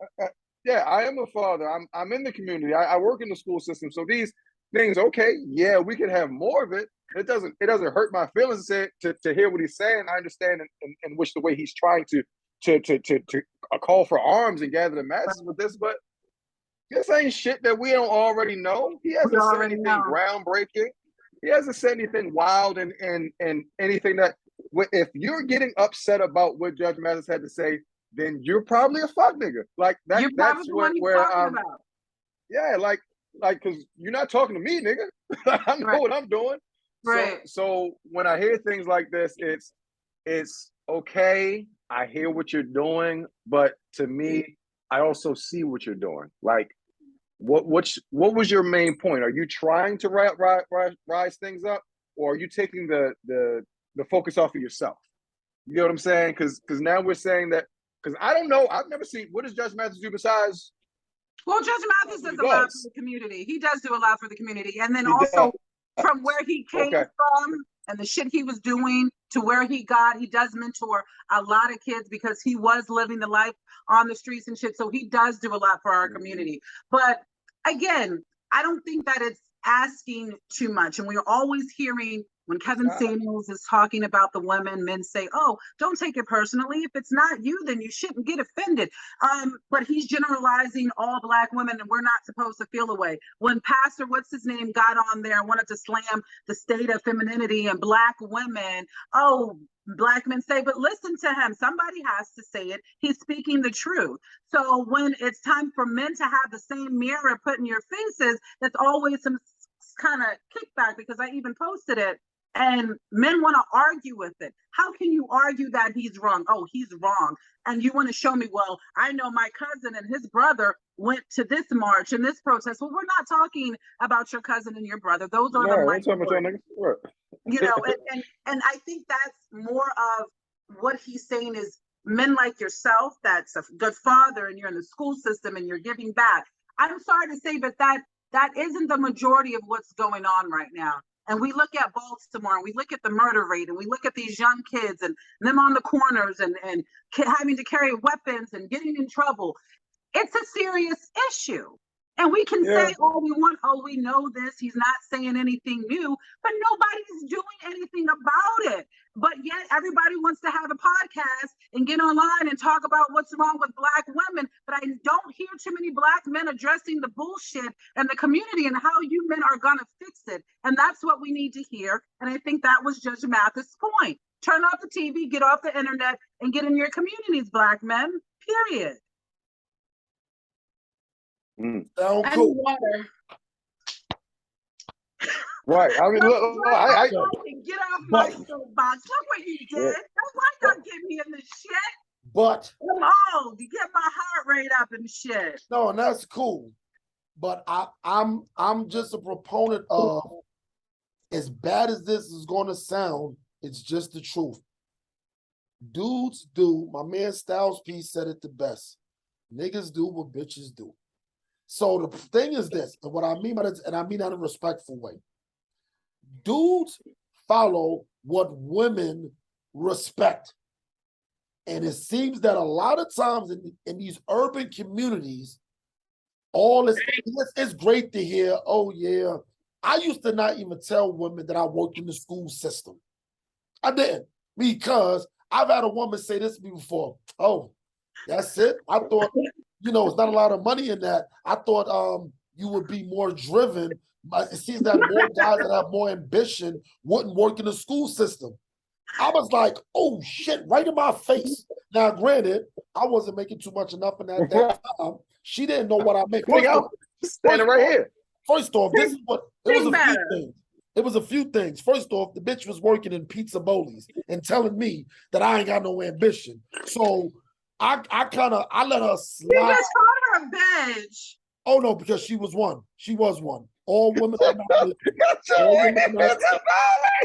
I am a father. I'm in the community. I work in the school system. So these things, we can have more of it. It doesn't hurt my feelings to hear what he's saying. I understand in which the way he's trying to call for arms and gather the masses with this, but this ain't shit that we don't already know. He hasn't said anything groundbreaking. He hasn't said anything wild and anything that if you're getting upset about what Judge Mathis had to say, then you're probably a fuck nigga. Like that. That's where I'm. Yeah, like because you're not talking to me, nigga. I know what I'm doing. Right. So when I hear things like this, it's okay. I hear what you're doing, but to me, I also see what you're doing. Like, what was your main point? Are you trying to rise things up, or are you taking the focus off of yourself? You know what I'm saying? Because now we're saying that. Because I don't know. I've never seen. What does Judge Mathis do besides? Well, Judge Mathis does a lot for the community. He does do a lot for the community. And then also, from where he came from and the shit he was doing to where he does mentor a lot of kids because he was living the life on the streets and shit. So he does do a lot for our community. But again, I don't think that it's asking too much. And we're always hearing when Kevin Samuels is talking about the women, men say, oh, don't take it personally. If it's not you, then you shouldn't get offended. But he's generalizing all Black women, and we're not supposed to feel away. When Pastor, what's his name, got on there and wanted to slam the state of femininity and Black women, oh, Black men say, but listen to him. Somebody has to say it. He's speaking the truth. So when it's time for men to have the same mirror put in your faces, that's always some kind of kickback, because I even posted it. And men want to argue with it. How can you argue that he's wrong? Oh, he's wrong. And you want to show me, well, I know my cousin and his brother went to this march and this protest. Well, we're not talking about your cousin and your brother. Those are the minorities. You know, and I think that's more of what he's saying is men like yourself, that's a good father, and you're in the school system and you're giving back. I'm sorry to say, but that isn't the majority of what's going on right now. And we look at Baltimore, and we look at the murder rate, and we look at these young kids and them on the corners and having to carry weapons and getting in trouble. It's a serious issue. And we can say, oh, we know this. He's not saying anything new, but nobody's doing anything about it. But yet everybody wants to have a podcast and get online and talk about what's wrong with Black women. But I don't hear too many Black men addressing the bullshit and the community and how you men are going to fix it. And that's what we need to hear. And I think that was Judge Mathis' point. Turn off the TV, get off the internet, and get in your communities, Black men, period. Sound cool. Water. Right. I mean, look, I get off my soapbox. Look what you did. That's why you don't get me in this shit. But come on, you get my heart rate up and shit. No, and that's cool. But I'm just a proponent of, as bad as this is going to sound, it's just the truth. Dudes do. My man Styles P said it the best. Niggas do what bitches do. So the thing is this, and what I mean by this, and I mean that in a respectful way. Dudes follow what women respect. And it seems that a lot of times in these urban communities, it's great to hear, oh yeah. I used to not even tell women that I worked in the school system. I didn't, because I've had a woman say this to me before. Oh, that's it? I thought, it's not a lot of money in that. I thought you would be more driven. It seems that more guys that have more ambition wouldn't work in the school system. I was like, oh shit, right in my face. Now, granted, I wasn't making too much enough in that time. She didn't know what I make. Standing right here. First off, this is what it was a few things. It was a few things. First off, the bitch was working in pizza bowlies and telling me that I ain't got no ambition. So I let her slide. You just called her a bitch. Oh no, because she was one. She was one. All women are not bitches.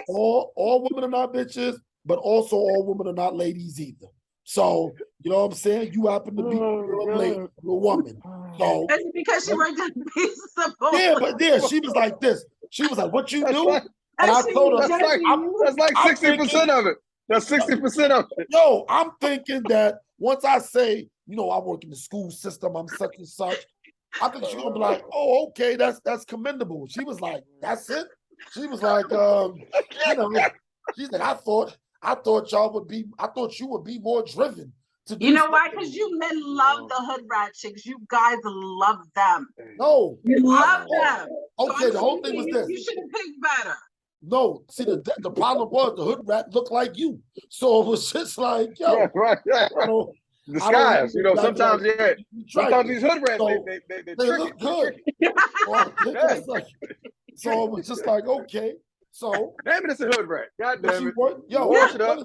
All women are not bitches, but also all women are not ladies either. So, you know what I'm saying? You happen to be a woman. So it's because she worked at pizza bowling. Yeah, but she was like this. She was like, what you do? And I told her, that's like 60% of it. That's 60% of it. Yo, I'm thinking that once I say, I work in the school system, I'm such and such, I think she's gonna be like, oh, okay, that's commendable. She was like, that's it. She was like, she's like, I thought you would be more driven to do. You know why? Because you men love the hood rat chicks. You guys love them. No, you love them. Okay, so the whole thing was this. You should have picked better. No, see the problem was the hood rat looked like you, so it was just like, yo, right. Disguise, sometimes sometimes these hood rats they look good. So it was just like, okay, so damn it, it's a hood rat. God damn it, wash it up.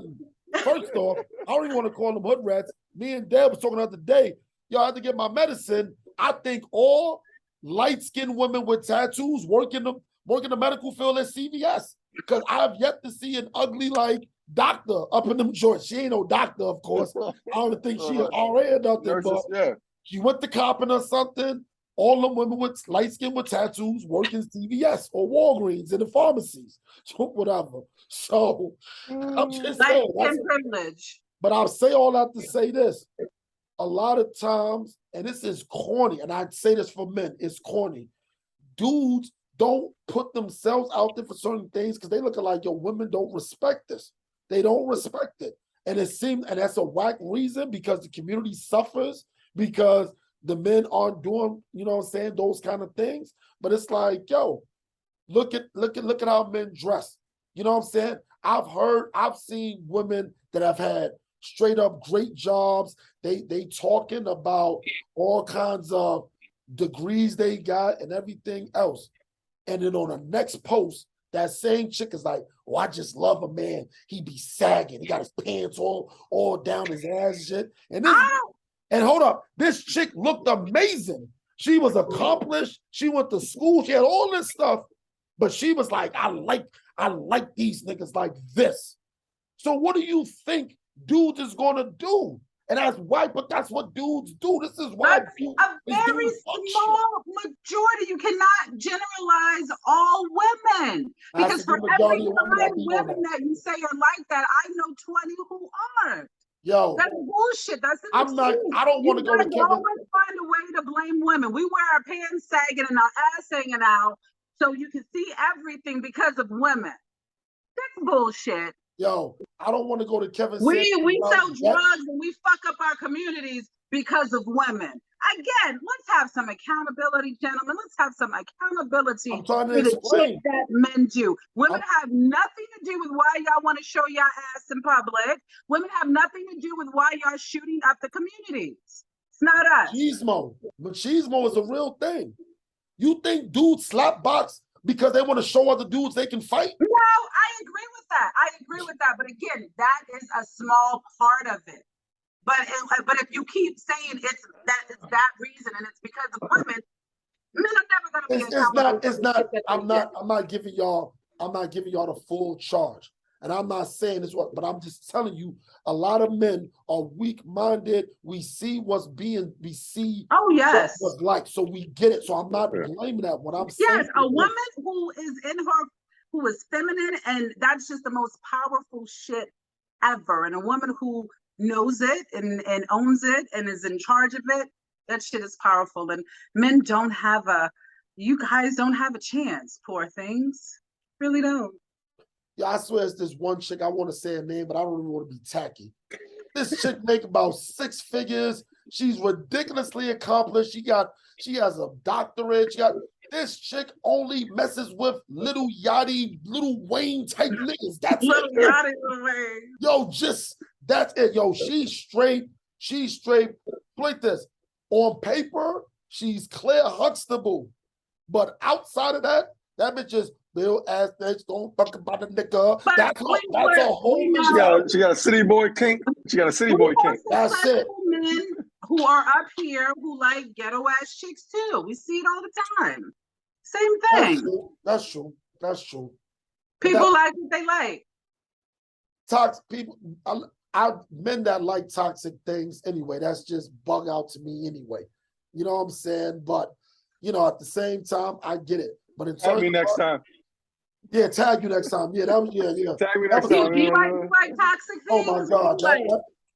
First off, I don't even want to call them hood rats. Me and Dad was talking the other day. I had to get my medicine. I think all light-skinned women with tattoos work in the medical field at CVS, because I have yet to see an ugly doctor up in them joints. She ain't no doctor, of course. I don't think she an RA or nothing, but she went to copping or something. all the women with light skin with tattoos working CVS or Walgreens in the pharmacies, so whatever. So I'm just Light saying, skin privilege. but I'll say all that to say this. A lot of times, and this is corny, and I'd say this for men, it's corny. Dudes don't put themselves out there for certain things because they look like, yo, women don't respect this. They don't respect it. And it seems, and that's a whack reason because the community suffers because the men aren't doing, you know what I'm saying, those kind of things. But it's like, yo, look at how men dress. You know what I'm saying? I've seen women that have had straight up great jobs. They talking about all kinds of degrees they got and everything else. And then on the next post, that same chick is like, oh, I just love a man. He be sagging. He got his pants all down his ass and shit. And hold up, this chick looked amazing. She was accomplished. She went to school. She had all this stuff. But she was like, I like these niggas like this. So what do you think dudes is gonna do? And that's why, but that's what dudes do. This is why dudes, a very small majority. You cannot generalize all women. Because for every 5 women that you say are like that, I know 20 who aren't. Yo, that's bullshit. That's I don't want to go to Kevin. Always find a way to blame women. We wear our pants sagging and our ass hanging out so you can see everything because of women. That's bullshit. Yo, I don't want to go to Kevin. We sell drugs and we fuck up our communities because of women. Again, let's have some accountability, gentlemen. Let's have some accountability for the shit that men do. Women have nothing to do with why y'all want to show your ass in public. Women have nothing to do with why y'all shooting up the communities. It's not us. Machismo is a real thing. You think dudes slap box because they want to show other dudes they can fight? No, I agree with that. But again, that is a small part of it. But if you keep saying it's that reason and it's because of women, men are never going to be. It's not. I'm not giving y'all the full charge, and I'm not saying this but I'm just telling you, a lot of men are weak-minded. We see what's see. Oh yes. What's like, so we get it. So I'm not blaming that. What I'm saying. Yes, a woman who is feminine, and that's just the most powerful shit ever. And a woman who knows it and owns it and is in charge of it, that shit is powerful. And men you guys don't have a chance, poor things. Really don't. Yeah, I swear it's this one chick, I want to say her name, but I don't even want to be tacky. This chick make about 6 figures. She's ridiculously accomplished. She has a doctorate. This chick only messes with little Yachty, little Wayne type niggas. That's little it. Yachty, little Wayne. Yo, that's it. Yo, she's straight. Like this. On paper, she's Claire Huxtable. But outside of that bitch is Bill ass bitch, don't fuck about a nigga. That's a whole she got a city boy kink. That's it. Men who are up here who like ghetto ass chicks too. We see it all the time. Same thing. That's true. People like what they like. Toxic people. Men that like toxic things anyway. That's just bug out to me anyway. You know what I'm saying? But at the same time, I get it. But in tag me next time. Yeah, tag you next time. Yeah, that was yeah. Tag me next time. You like toxic things? Oh my God,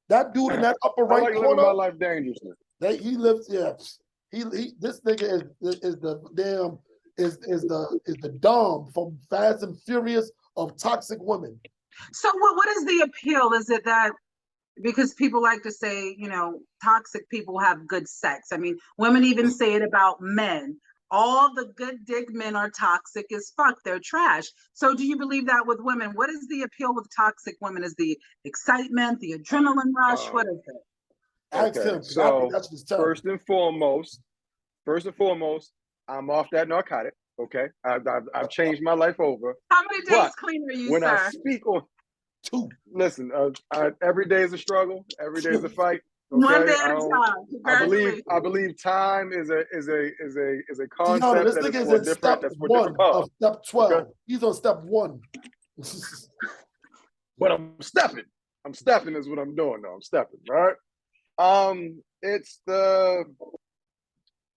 that dude in that upper right corner. Living my life dangerously. He lives. Yeah, this nigga is the damn is the Dom from Fast and Furious of toxic women. So what is the appeal? Is it that because people like to say, toxic people have good sex? I mean, women even say it about men. All the good dick men are toxic as fuck. They're trash. So do you believe that with women? What is the appeal with toxic women? Is the excitement, the adrenaline rush? What is it? Okay, so first and foremost, I'm off that narcotic. Okay, I've changed my life over. How many days clean are you, when sir? I speak on 2, listen, every day is a struggle. Every day is a fight. Okay? One day at a time. I believe time is a concept this nigga is in step 1 of step 12. Okay? He's on step 1. But I'm stepping. I'm stepping is what I'm doing though. I'm stepping, right? It's the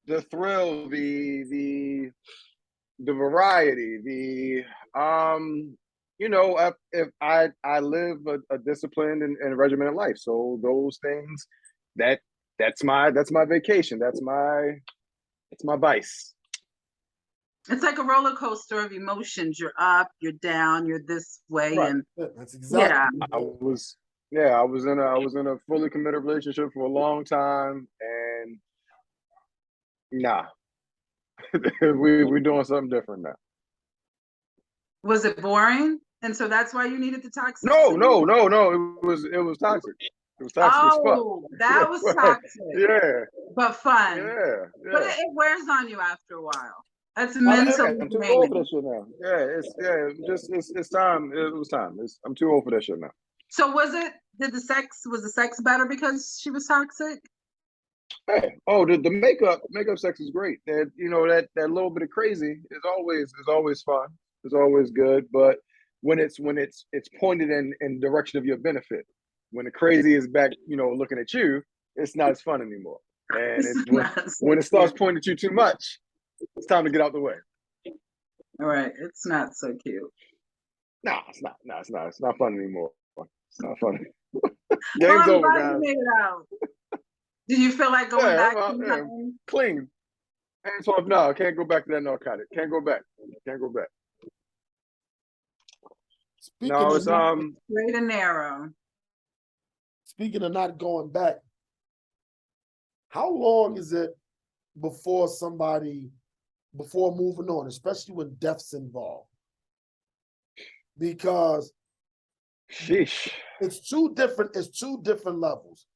the thrill, the variety, you know, if I live a disciplined and regimented life, so those things that's my vacation, that's my vice. It's like a roller coaster of emotions. You're up, you're down, you're this way, Right. and That's exactly. yeah. I was in a fully committed relationship for a long time, and nah, we're doing something different now. Was it boring? And so that's why you needed the toxicity? No. It was toxic. It was toxic as fuck. Oh, that was toxic. Yeah. But fun. Yeah. But it wears on you after a while. That's I'm mentally too old for that shit now. It's time. It was time. I'm too old for that shit now. So was the sex better because she was toxic? Hey, the makeup sex is great. That, you know, that little bit of crazy is always fun. It's always good. But when it's pointed in the direction of your benefit, when the crazy is back, you know, looking at you, it's not as fun anymore. And when it starts pointing at you too much, it's time to get out the way. All right, it's not so cute. No, it's not. No, it's not. It's not fun anymore. It's not fun. Game's over, guys. You made it out. Do you feel like going back? Clean. Hands off. No, can't go back to that narcotic. Can't go back. Speaking it's straight and narrow. Speaking of not going back, how long is it before moving on, especially when death's involved? Because sheesh. It's two different levels.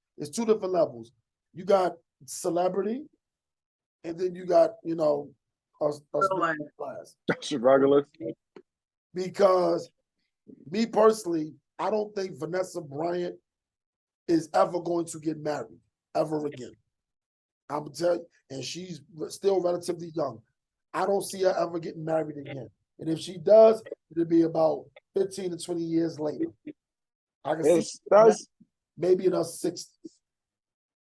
You got celebrity, and then you got, you know, us class. Regular. Because me personally, I don't think Vanessa Bryant is ever going to get married ever again. I'm gonna tell you, and she's still relatively young. I don't see her ever getting married again. And if she does, it'll be about 15 to 20 years later. I can see maybe in her 60s.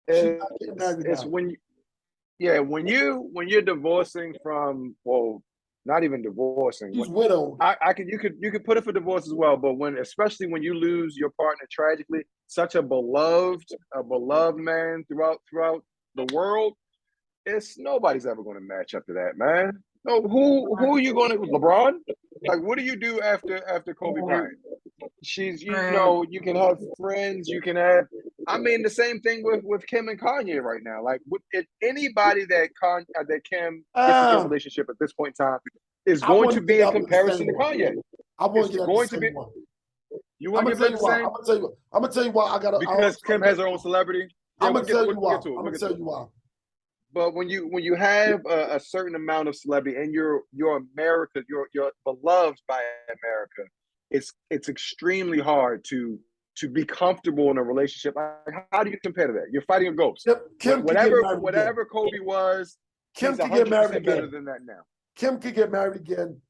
It's when you're divorcing from, well, not even divorcing. She's widowed. You could put it for divorce as well, but especially when you lose your partner tragically, such a beloved man throughout the world, nobody's ever going to match up to that, man. No, who are you going to? LeBron? Like, what do you do after Kobe Bryant? She's, you know, you can have friends, you can have. I mean, the same thing with Kim and Kanye right now. Like, if anybody that Kim gets in a relationship at this point in time is going to be in comparison to Kanye. I want to going to be. You want to give that the same? I'm gonna tell you why I got because Kim has her own celebrity. I'm gonna tell you why. I'm gonna tell you why. But when you have a certain amount of celebrity and you're America, you're beloved by America, it's extremely hard to be comfortable in a relationship. Like, how do you compare to that? You're fighting a ghost. Whatever Kobe was, Kim can get married again. Better than that now. Kim could get married again.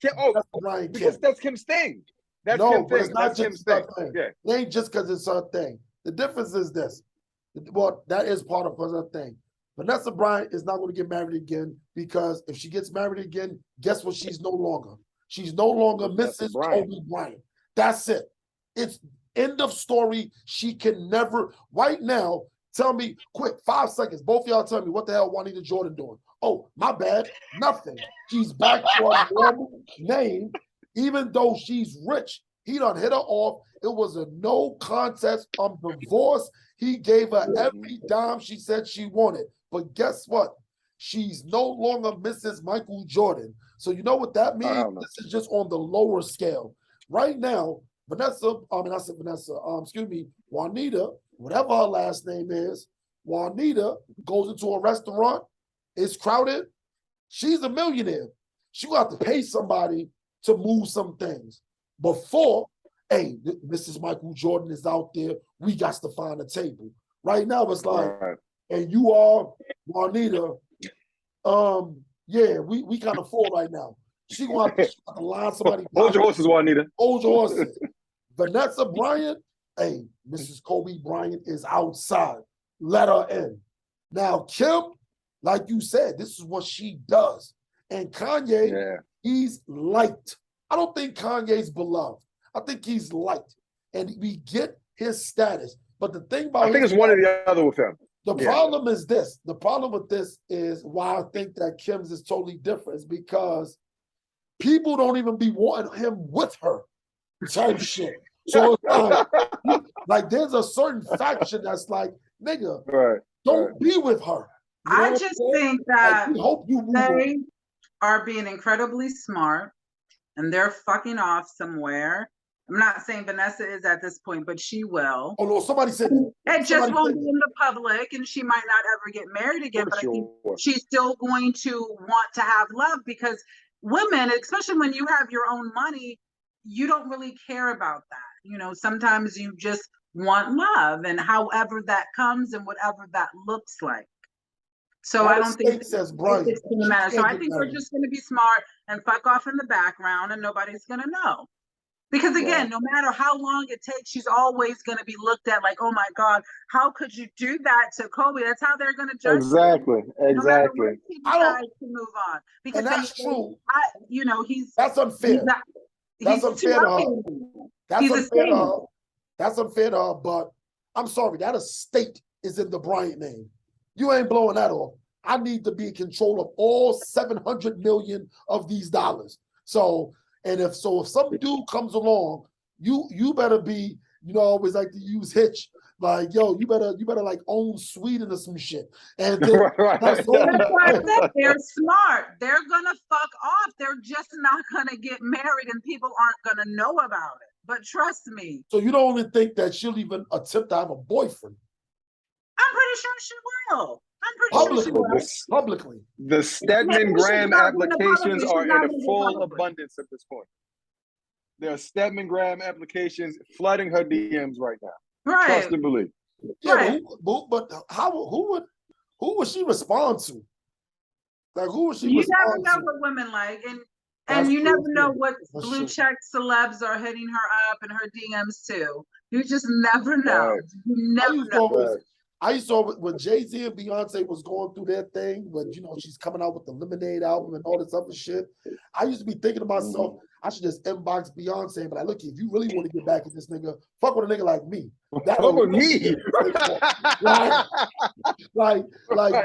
Because that's Kim's thing. That's Kim's thing. It's not Kim's thing. Yeah. It ain't just because it's her thing. The difference is this. Well, that is part of her thing. Vanessa Bryant is not going to get married again because if she gets married again, guess what? She's no longer. She's no longer Mrs. Kobe Bryant. That's it. It's end of story. She can never. Right now, tell me quick, 5 seconds. Both of y'all tell me what the hell Juanita Jordan doing. Oh, my bad. Nothing. She's back to her normal name, even though she's rich. He done hit her off. It was a no contest on divorce. He gave her every dime she said she wanted. But guess what? She's no longer Mrs. Michael Jordan. So you know what that means? This is just on the lower scale. Right now, Juanita, whatever her last name is, Juanita goes into a restaurant, it's crowded, she's a millionaire. She will have to pay somebody to move some things. Before, hey, Mrs. Michael Jordan is out there, we got to find a table. Right now, it's like, and you are Juanita, we kind of full right now. She gonna have to line somebody. Hold your horses, Juanita. Hold your horses. Vanessa Bryant, hey, Mrs. Kobe Bryant is outside. Let her in. Now, Kim, like you said, this is what she does. And Kanye, he's liked. I don't think Kanye's beloved. I think he's liked. And we get his status. But the thing about I think it's one or the other with him. The problem is this. The problem with this is why I think that Kim's is totally different is because people don't even be wanting him with her type shit. So it's like there's a certain faction that's like, nigga, don't be with her. You know I just think that we hope you they are being incredibly smart and they're fucking off somewhere. I'm not saying Vanessa is at this point, but she will. Oh no, somebody said it just won't be in the public, and she might not ever get married again. But I think she's still going to want to have love because women, especially when you have your own money, you don't really care about that. You know, sometimes you just want love, and however that comes and whatever that looks like. So I don't think it's going to matter. So I think we're just going to be smart and fuck off in the background, and nobody's going to know. Because again, no matter how long it takes, she's always going to be looked at like, oh my God, how could you do that to Kobe? That's how they're going to judge. Exactly. No matter what, he decides to move on. Because that's true. You know, that's unfair. That's unfair to her. That's unfair to her. That's unfair to her. But I'm sorry, that estate is in the Bryant name. You ain't blowing that off. I need to be in control of all 700 million of these dollars. So. And if some dude comes along, you better be, you know, I always like to use Hitch, like, yo, you better like own Sweden or some shit. And then, that's why I said they're smart. They're gonna fuck off. They're just not gonna get married, and people aren't gonna know about it. But trust me. So you don't even think that she'll even attempt to have a boyfriend? I'm pretty sure she will. I'm pretty sure she will. Publicly. The Stedman Graham applications are in full abundance at this point. There are Stedman Graham applications flooding her DMs right now. Right. Trust and believe. Yeah, but who would she respond to? Like who would she respond to? You never know what women like, and you never know what blue check celebs are hitting her up in her DMs too. You just never know. You never know. I used to, when Jay-Z and Beyonce was going through their thing, when, you know, she's coming out with the Lemonade album and all this other shit, I used to be thinking to myself, I should just inbox Beyonce and be like, look, if you really want to get back at this nigga, fuck with a nigga like me. Fuck with me. like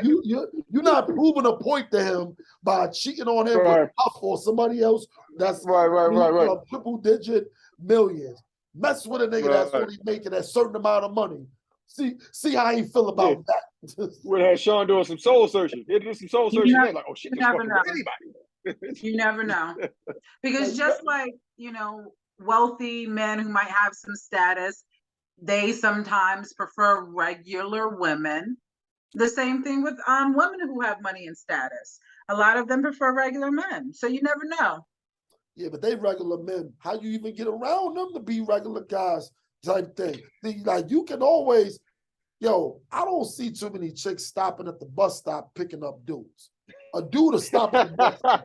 you're not proving a point to him by cheating on him with Puff or somebody else that's right. triple digit millions. Mess with a nigga that's only making a certain amount of money. See how he feel about that. We had Sean doing some soul searching. He did some soul searching. Like, oh shit, just fucking with anybody. You never know. Because just like, you know, wealthy men who might have some status, they sometimes prefer regular women. The same thing with women who have money and status. A lot of them prefer regular men. So you never know. Yeah, but they regular men. How you even get around them to be regular guys? Type thing. Like you can always, I don't see too many chicks stopping at the bus stop picking up dudes. A dude will stop at the bus stop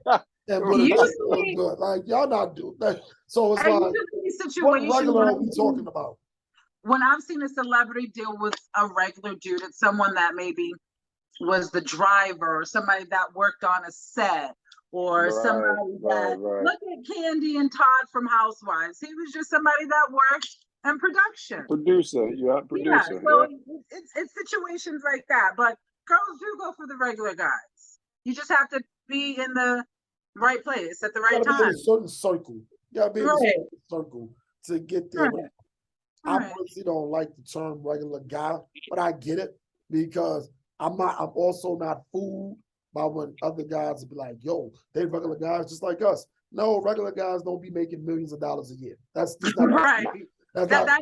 and good. Like y'all not doing that. So it's like, what regular are we talking about? When I've seen a celebrity deal with a regular dude, it's someone that maybe was the driver or somebody that worked on a set. Or somebody that look at Candy and Todd from Housewives. He was just somebody that worked in production. Producer. Yeah, so it's situations like that. But girls do go for the regular guys. You just have to be in the right place at the right time. Be in a certain circle. You gotta be in a certain circle to get there. Right. I personally don't like the term regular guy, but I get it because I'm also not fooled by when other guys be like, yo, they regular guys just like us. No, regular guys don't be making millions of dollars a year. That's not right. I don't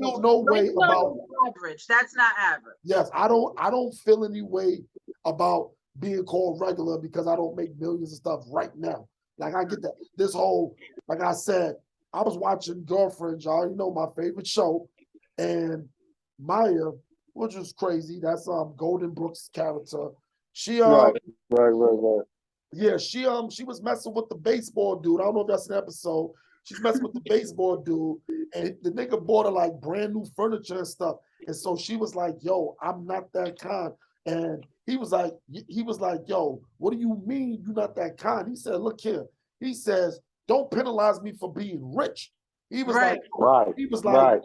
feel no way about average. That's not average. Yes, I don't feel any way about being called regular because I don't make millions of stuff right now. Like I get that. This whole, like I said, I was watching Girlfriends, y'all. You know my favorite show, and Maya, which was crazy. That's Golden Brooks' character. She right. Yeah, she was messing with the baseball dude. I don't know if that's an episode. She's messing with the baseball dude, and the nigga bought her like brand new furniture and stuff. And so she was like, "Yo, I'm not that kind." And he was like, yo, what do you mean you're not that kind? He said, look here. He says, don't penalize me for being rich. He was Right. like, he was like,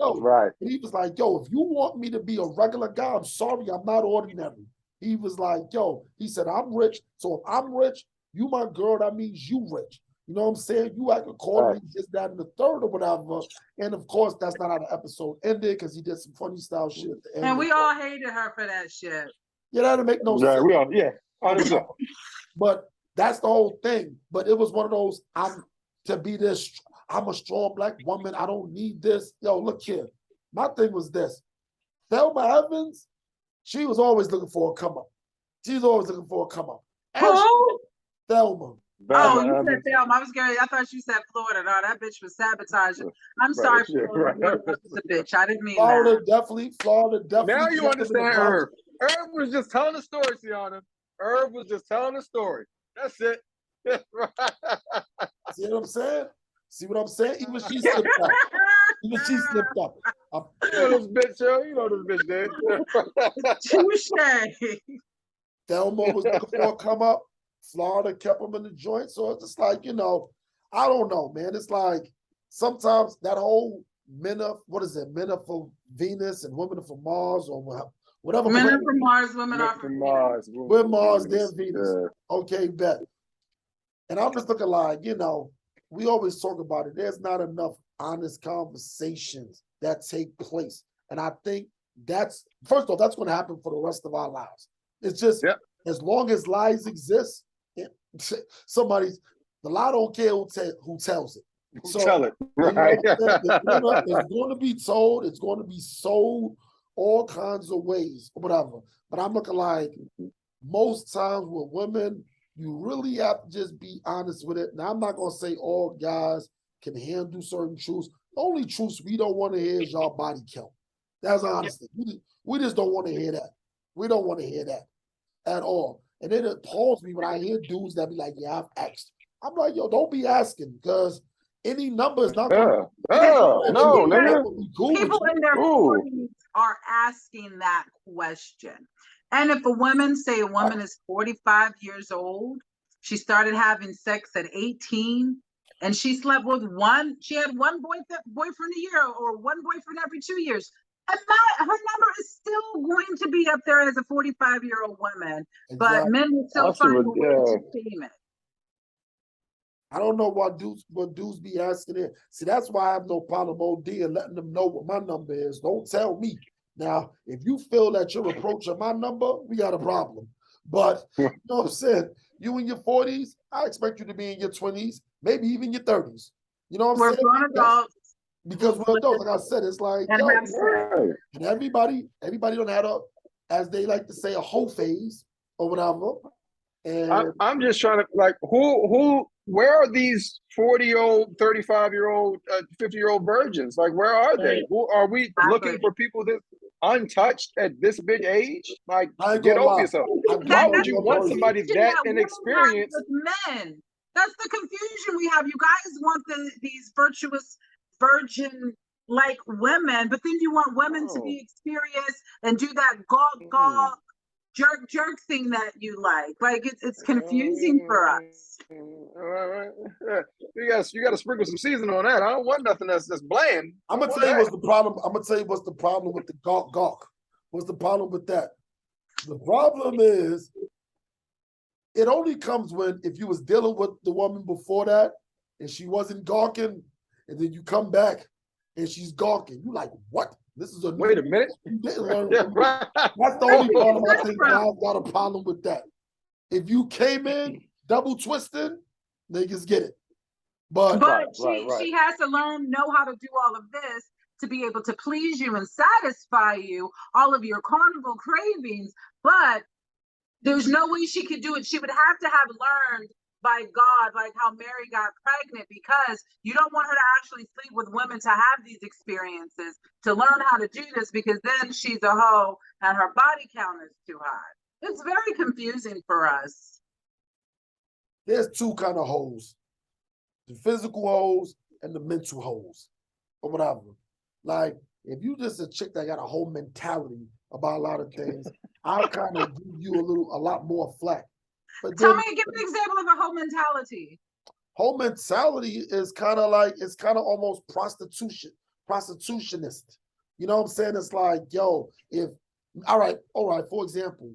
yo, if you want me to be a regular guy, I'm sorry, I'm not ordinary. He was like, yo, he said, I'm rich. So if I'm rich, you my girl, that means you rich. You know what I'm saying? You act accordingly, this, that, and the third or whatever. And of course, that's not how the episode ended because he did some funny style shit at the end. And we all hated her for that shit. Yeah, that didn't make no sense. We all, yeah, 100%. But that's the whole thing. But it was one of those, I'm a strong black woman. I don't need this. Yo, look here. My thing was this. Thelma Evans, she was always looking for a come up. She's always looking for a come up. Who? Thelma. Oh, you said Thelma. I was scared. I thought you said Florida. No, that bitch was sabotaging. I'm sorry, Florida was a bitch. I didn't mean Florida, that. Florida definitely. Now you understand Irv. Irv was just telling the story, Tiana. Irv was just telling the story. That's it. See what I'm saying? See what I'm saying? Even she slipped up. Even she slipped up. You know this bitch, yo. You know this bitch did. Touche. Thelma was looking for a come up. Florida kept him in the joint. So it's just like, you know, I don't know, man. It's like sometimes that whole men are for Venus and women are for Mars or whatever. Men are from Mars, women are from Mars. We're Mars, they're Venus. Okay, bet. And I'm just looking like, you know, we always talk about it. There's not enough honest conversations that take place. And I think first off, that's going to happen for the rest of our lives. It's just, as long as lies exist, the lie don't care who tells it. So, tell it, right? It's going to be told, it's going to be sold all kinds of ways, whatever. But I'm looking like most times with women, you really have to just be honest with it. Now, I'm not going to say all guys can handle certain truths. The only truths we don't want to hear is y'all body count. That's honesty. We just don't want to hear that. We don't want to hear that at all. And then it appalls me when I hear dudes that be like, yeah, I've asked. I'm like, yo, don't be asking because any number is not going to no, nigga. People in their 40s are asking that question. And if a woman is 45 years old, she started having sex at 18, and she slept with she had one boyfriend a year or one boyfriend every 2 years. Her number is still going to be up there as a 45-year-old woman, but men will still find a way to tame it. I don't know what dudes be asking it. See, that's why I have no problem OD and letting them know what my number is. Don't tell me. Now, if you feel that you're approaching my number, we got a problem. But you know what I'm saying? You in your 40s, I expect you to be in your 20s, maybe even your 30s. You know what I'm saying? We're grown adults. Because we're adults, like I said, it's like, and everybody don't have as they like to say, a whole phase or whatever. And I'm just trying to, like, where are these 40-year-old, 35-year-old, 50-year-old virgins? Like, where are they? Who are we looking for? People that untouched at this big age? Like, get over yourself. Why would you want somebody that inexperienced? Men. That's the confusion we have. You guys want these virtuous virgin like women, but then you want women to be experienced and do that gawk jerk thing that you like. Like it's confusing for us. You got to sprinkle some seasoning on that. I don't want nothing that's bland. I'm gonna tell you what's the problem. I'm gonna tell you what's the problem with the gawk. What's the problem with that? The problem is it only comes if you was dealing with the woman before that and she wasn't gawking, and then you come back and she's gawking. You like, what? This is wait a minute. You didn't learn. That's the only problem I think I've got a problem with that. If you came in double twisting, niggas get it. But she has to know how to do all of this to be able to please you and satisfy you, all of your carnival cravings. But there's no way she could do it. She would have to have learned by God, like how Mary got pregnant, because you don't want her to actually sleep with women to have these experiences, to learn how to do this, because then she's a hoe and her body count is too high. It's very confusing for us. There's two kind of hoes: the physical hoes and the mental hoes, or whatever. Like, if you just a chick that got a whole mentality about a lot of things, I'll kind of give you a lot more flack. But Tell then, me, give an example of a whole mentality. whole mentality is kind of like, it's kind of almost prostitutionist. You know what I'm saying? It's like, yo, all right, for example,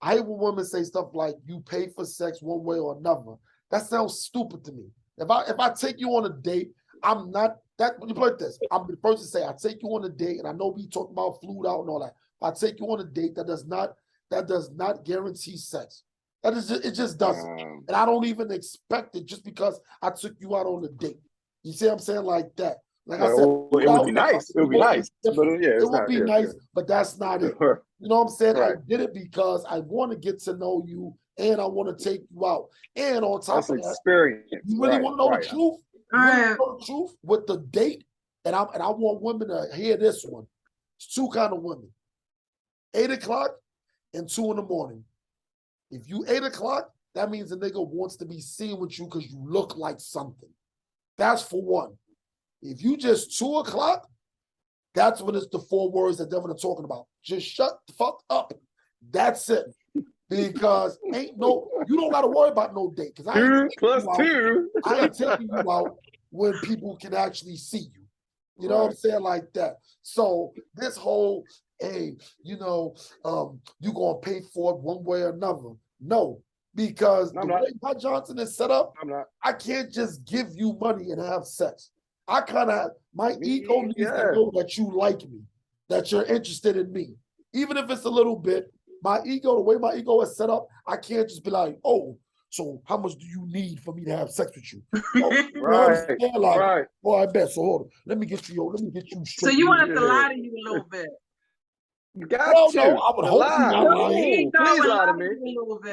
I hate when women say stuff like, you pay for sex one way or another. That sounds stupid to me. If I take you on a date, I'm not, that, when you put this, I'm the first to say, I take you on a date, and I know we talk about flued out and all that. If I take you on a date, that does not guarantee sex. It just doesn't. And I don't even expect it just because I took you out on a date. You see what I'm saying? Like that. Like I said, it would be nice. It would be nice. But it would be nice, but that's not it. You know what I'm saying? Right. I did it because I want to get to know you, and I want to take you out. And on top of that, experience. You really want to know the truth? You really know the truth with the date? And I want women to hear this one. It's two kind of women. 8 o'clock and 2 in the morning. If you 8 o'clock, that means the nigga wants to be seen with you because you look like something. That's for one. If you just 2 o'clock, that's when it's the 4 words that Devin are talking about. Just shut the fuck up. That's it. Because you don't gotta worry about no date. Because I ain't taking you out when people can actually see you. You know what I'm saying? Like that. So this whole, hey, you gonna pay for it one way or another. No, because the way my Johnson is set up, I can't just give you money and have sex. My ego needs to know that you like me, that you're interested in me. Even if it's a little bit, the way my ego is set up, I can't just be like, oh, so how much do you need for me to have sex with you? Right. Oh, I bet. So hold on. Let me get you straight. So you want us to lie to you a little bit? You got to. No, I would hope you're not lying. Please lie to me. A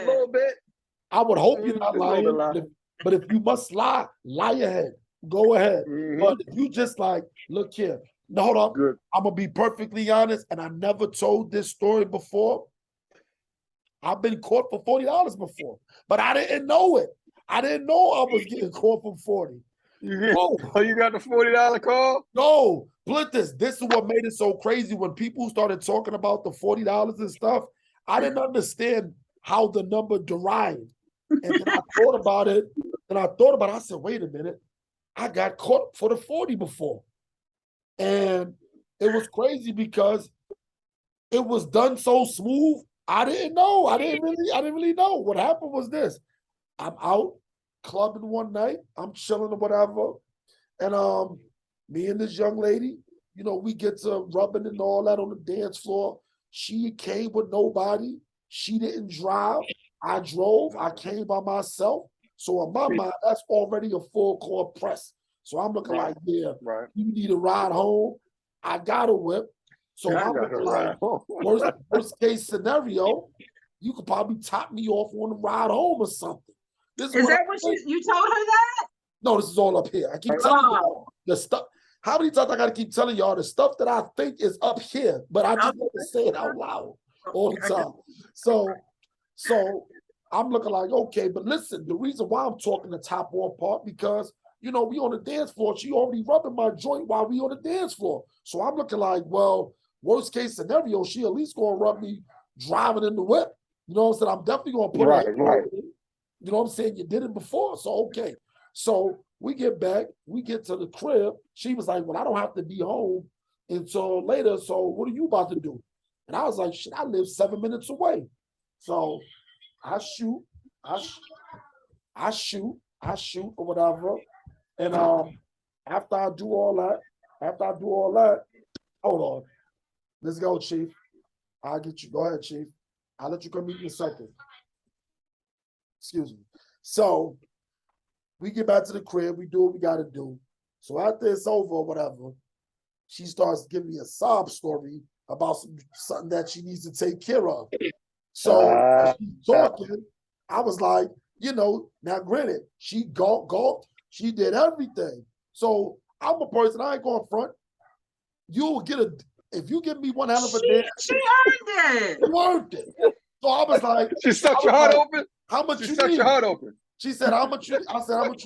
little bit. I would hope you're not lying. But if you must lie ahead. Go ahead. But if you just like, look here. No, hold on. Good. I'm going to be perfectly honest, and I never told this story before. I've been caught for $40 before, but I didn't know it. I didn't know I was getting caught for 40. Oh, you got the $40 call? No, this is what made it so crazy. When people started talking about the $40 and stuff, I didn't understand how the number derived. And then I thought about it, I said, wait a minute, I got caught for the 40 before. And it was crazy because it was done so smooth. I didn't know. I didn't really know. What happened was this. I'm out clubbing one night. I'm chilling or whatever. And me and this young lady, we get to rubbing and all that on the dance floor. She came with nobody. She didn't drive. I drove. I came by myself. So in my mind, that's already a full court press. So I'm looking like, you need a ride home. I got a whip. So I'm looking like, worst case scenario, you could probably top me off on the ride home or something. Is that what you told her that? No, this is all up here. I keep telling you the stuff. How many times I got to keep telling y'all the stuff that I think is up here, but I just want to say it out loud all the time. So I'm looking like, okay, but listen, the reason why I'm talking the top off part, because we on the dance floor. She already rubbing my joint while we on the dance floor. So I'm looking like, well, worst case scenario, she at least gonna rub me driving in the whip. You know what I'm saying? I'm definitely gonna put her. You know what I'm saying? You did it before, so okay. So we get back, we get to the crib. She was like, well, I don't have to be home until later. So what are you about to do? And I was like, shit, I live 7 minutes away. So I shoot or whatever. And after I do all that, hold on. Let's go, Chief. I'll get you. Go ahead, Chief. I'll let you come meet in a second. Excuse me. So we get back to the crib. We do what we got to do. So after it's over or whatever, she starts giving me a sob story about something that she needs to take care of. So as she's talking, I was like, now granted, she gulped, she did everything. So I'm a person, I ain't going front. You'll get if you give me one hell of a dance. She earned it. She earned it. So I was like, she sucked your heart open? How much you need? Your heart open. She said, how much you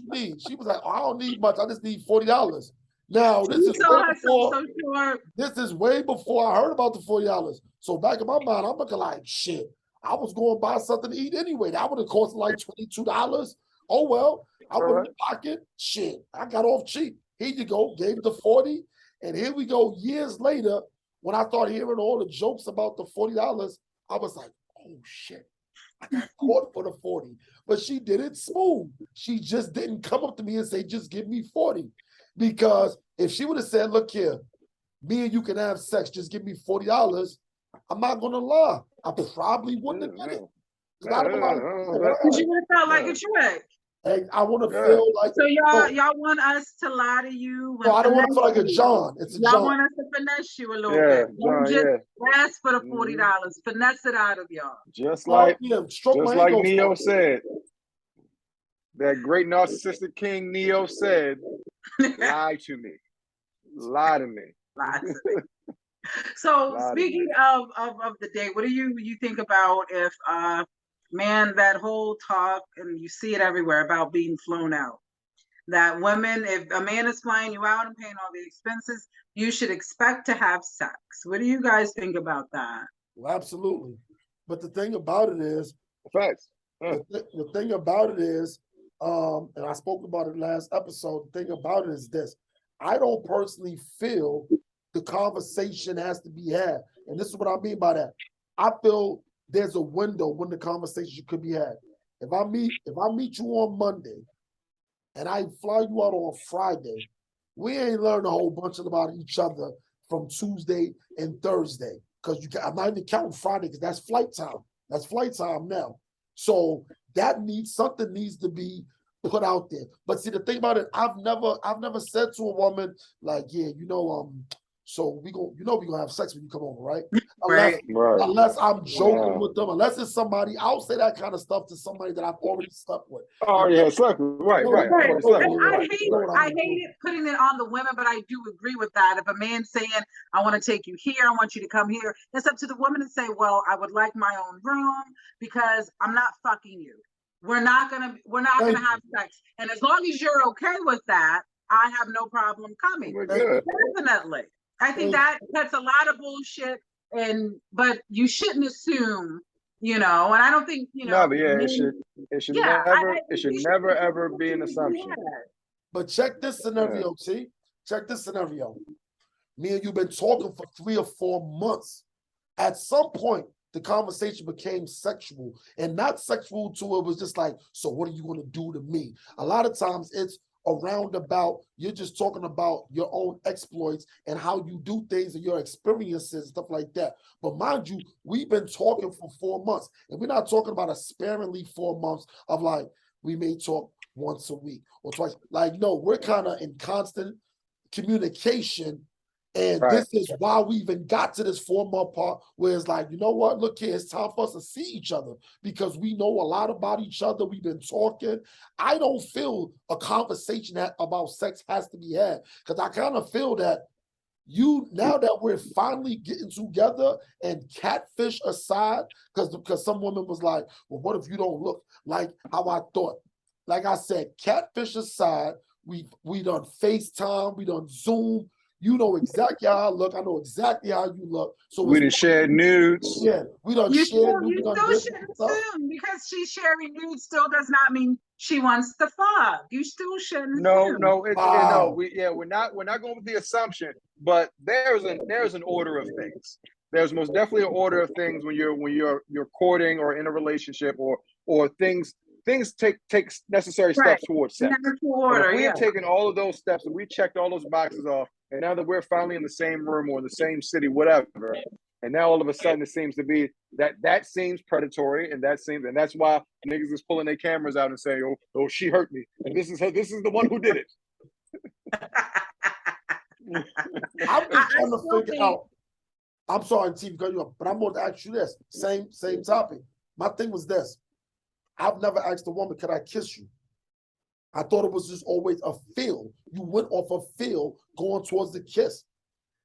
need? She was like, I don't need much. I just need $40. Now this is So way before. so sure. This is way before I heard about the $40. So back in my mind, I'm looking like shit. I was going to buy something to eat anyway. That would have cost like $22. Oh well, I went in the pocket. Shit, I got off cheap. Here you go. Gave the 40, and here we go. Years later, when I started hearing all the jokes about the $40, I was like, oh shit. I got caught for the 40, but she did it smooth. She just didn't come up to me and say, just give me 40. Because if she would have said, look here, me and you can have sex, just give me $40, I'm not going to lie. I probably wouldn't have done it. Because you would have felt like a trick. And I want to feel like. So y'all want us to lie to you? No, I don't want to feel like a John. It's a John. Y'all want us to finesse you a little bit. Don't just ask for the $40. Finesse it out of y'all. Just like Neo said. That great narcissistic king Neo said, lie to me. Lie to me. Lie to me. So speaking of the date, what do you think about if man, that whole talk, and you see it everywhere about being flown out, that women, if a man is flying you out and paying all the expenses, you should expect to have sex. What do you guys think about that? Well, absolutely. But the thing about it is, facts. The thing about it is, and I spoke about it last episode, the thing about it is this. I don't personally feel the conversation has to be had. And this is what I mean by that. I feel there's a window when the conversation could be had. If I meet you on Monday and I fly you out on Friday, we ain't learned a whole bunch about each other from Tuesday and Thursday. Because I'm not even counting Friday because that's flight time. That's flight time now. So something needs to be put out there. But see, the thing about it, I've never said to a woman like, yeah, so we're gonna have sex when you come over, right? Unless I'm joking with them, unless it's somebody, I'll say that kind of stuff to somebody that I've already slept with. Oh yeah, slept with. Right. I hate it putting it on the women, but I do agree with that. If a man's saying, I want to take you here, I want you to come here, it's up to the woman to say, well, I would like my own room because I'm not fucking you. We're not gonna have sex. And as long as you're okay with that, I have no problem coming. Definitely. I think that's a lot of bullshit, but you shouldn't assume, and I don't think, No, but yeah, it should never ever be an assumption. Yeah. But check this scenario, T. Check this scenario. Me and you've been talking for 3 or 4 months. At some point, the conversation became sexual, and not sexual to it was just like, so what are you going to do to me? A lot of times it's around about, you're just talking about your own exploits and how you do things and your experiences, stuff like that. But mind you, we've been talking for 4 months, and we're not talking about a sparingly 4 months of like, we may talk once a week or twice. Like, no, we're kind of in constant communication. And this is why we even got to this 4-month part where it's like, you know what? Look here, it's time for us to see each other because we know a lot about each other. We've been talking. I don't feel a conversation about sex has to be had because I kind of feel that now that we're finally getting together and catfish aside, because some women was like, well, what if you don't look like how I thought? Like I said, catfish aside, we done FaceTime, we done Zoom. You know exactly how I look. I know exactly how you look. So we done shared nudes. Yeah, we done shared nudes. You still shouldn't assume because she's sharing nudes still does not mean she wants to fuck. You still shouldn't. No, we're not going with the assumption, but there's an order of things. There's most definitely an order of things when you're courting or in a relationship or things take necessary steps towards sex. If we had taken all of those steps and we checked all those boxes off, and now that we're finally in the same room or in the same city, whatever, and now all of a sudden it seems to be that seems predatory, and that's why niggas is pulling their cameras out and saying, "Oh, she hurt me," and this is the one who did it. I'm just trying to figure out. I'm sorry, T, because but I'm going to ask you this same topic. My thing was this. I've never asked a woman, "Can I kiss you?" I thought it was just always a feel. You went off a feel going towards the kiss.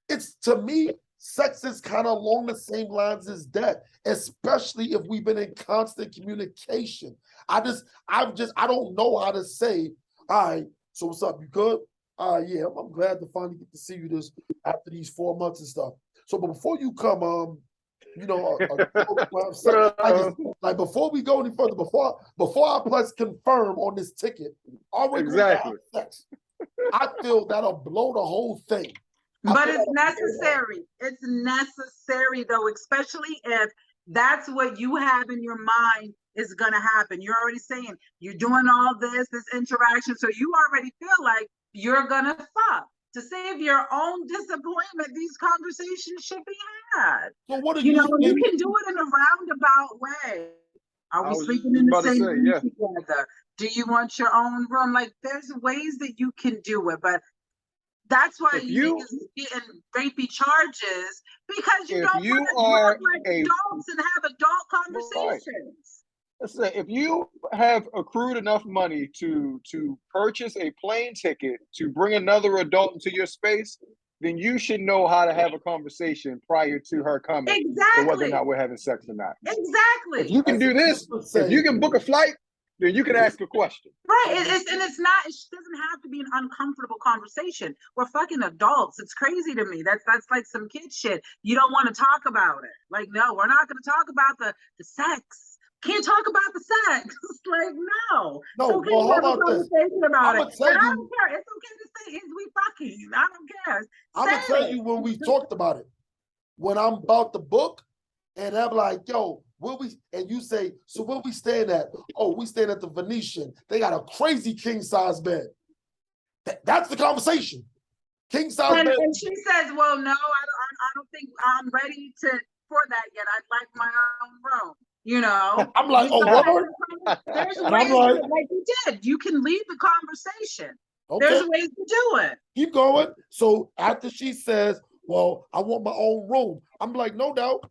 It's, to me, sex is kind of along the same lines as that, especially if we've been in constant communication. I don't know how to say, all right, so what's up? You good? Yeah, I'm glad to finally get to see you this after these 4 months and stuff. So, but before you come, you know, like before we go any further, before I press confirm on this ticket, are we going to have sex? I feel that'll blow the whole thing. But it's necessary. It's necessary though, especially if that's what you have in your mind is gonna happen. You're already saying you're doing all this interaction, so you already feel like you're gonna fuck. To save your own disappointment, these conversations should be had. So what do you know, you can do it in a roundabout way. Are we sleeping in the same room together? Do you want your own room? Like, there's ways that you can do it, but that's why you getting rapey charges, because you don't want to look like adults and have adult conversations. Listen, if you have accrued enough money to purchase a plane ticket to bring another adult into your space, then you should know how to have a conversation prior to her coming. Exactly. To whether or not we're having sex or not. Exactly. If you can do this, if you can book a flight, then you can ask a question. Right. It doesn't have to be an uncomfortable conversation. We're fucking adults. It's crazy to me. That's like some kid shit. You don't want to talk about it. Like, no, we're not going to talk about the sex. Can't talk about the sex. Like, no. No, okay, well, how about this? About it. I don't care. It's okay to say, is we fucking? I don't care. I'm going to tell you when we talked about it. When I'm about to book, and I'm like, yo, and you say, so where we staying at? Oh, we staying at the Venetian. They got a crazy king size bed. That's the conversation. King size bed. And she says, well, no, I don't think I'm ready for that yet. I'd like my own room. You know, I'm like, oh, what? There's ways like you did. You can lead the conversation. Okay. There's ways to do it. Keep going. So after she says, well, I want my own room, I'm like, no doubt.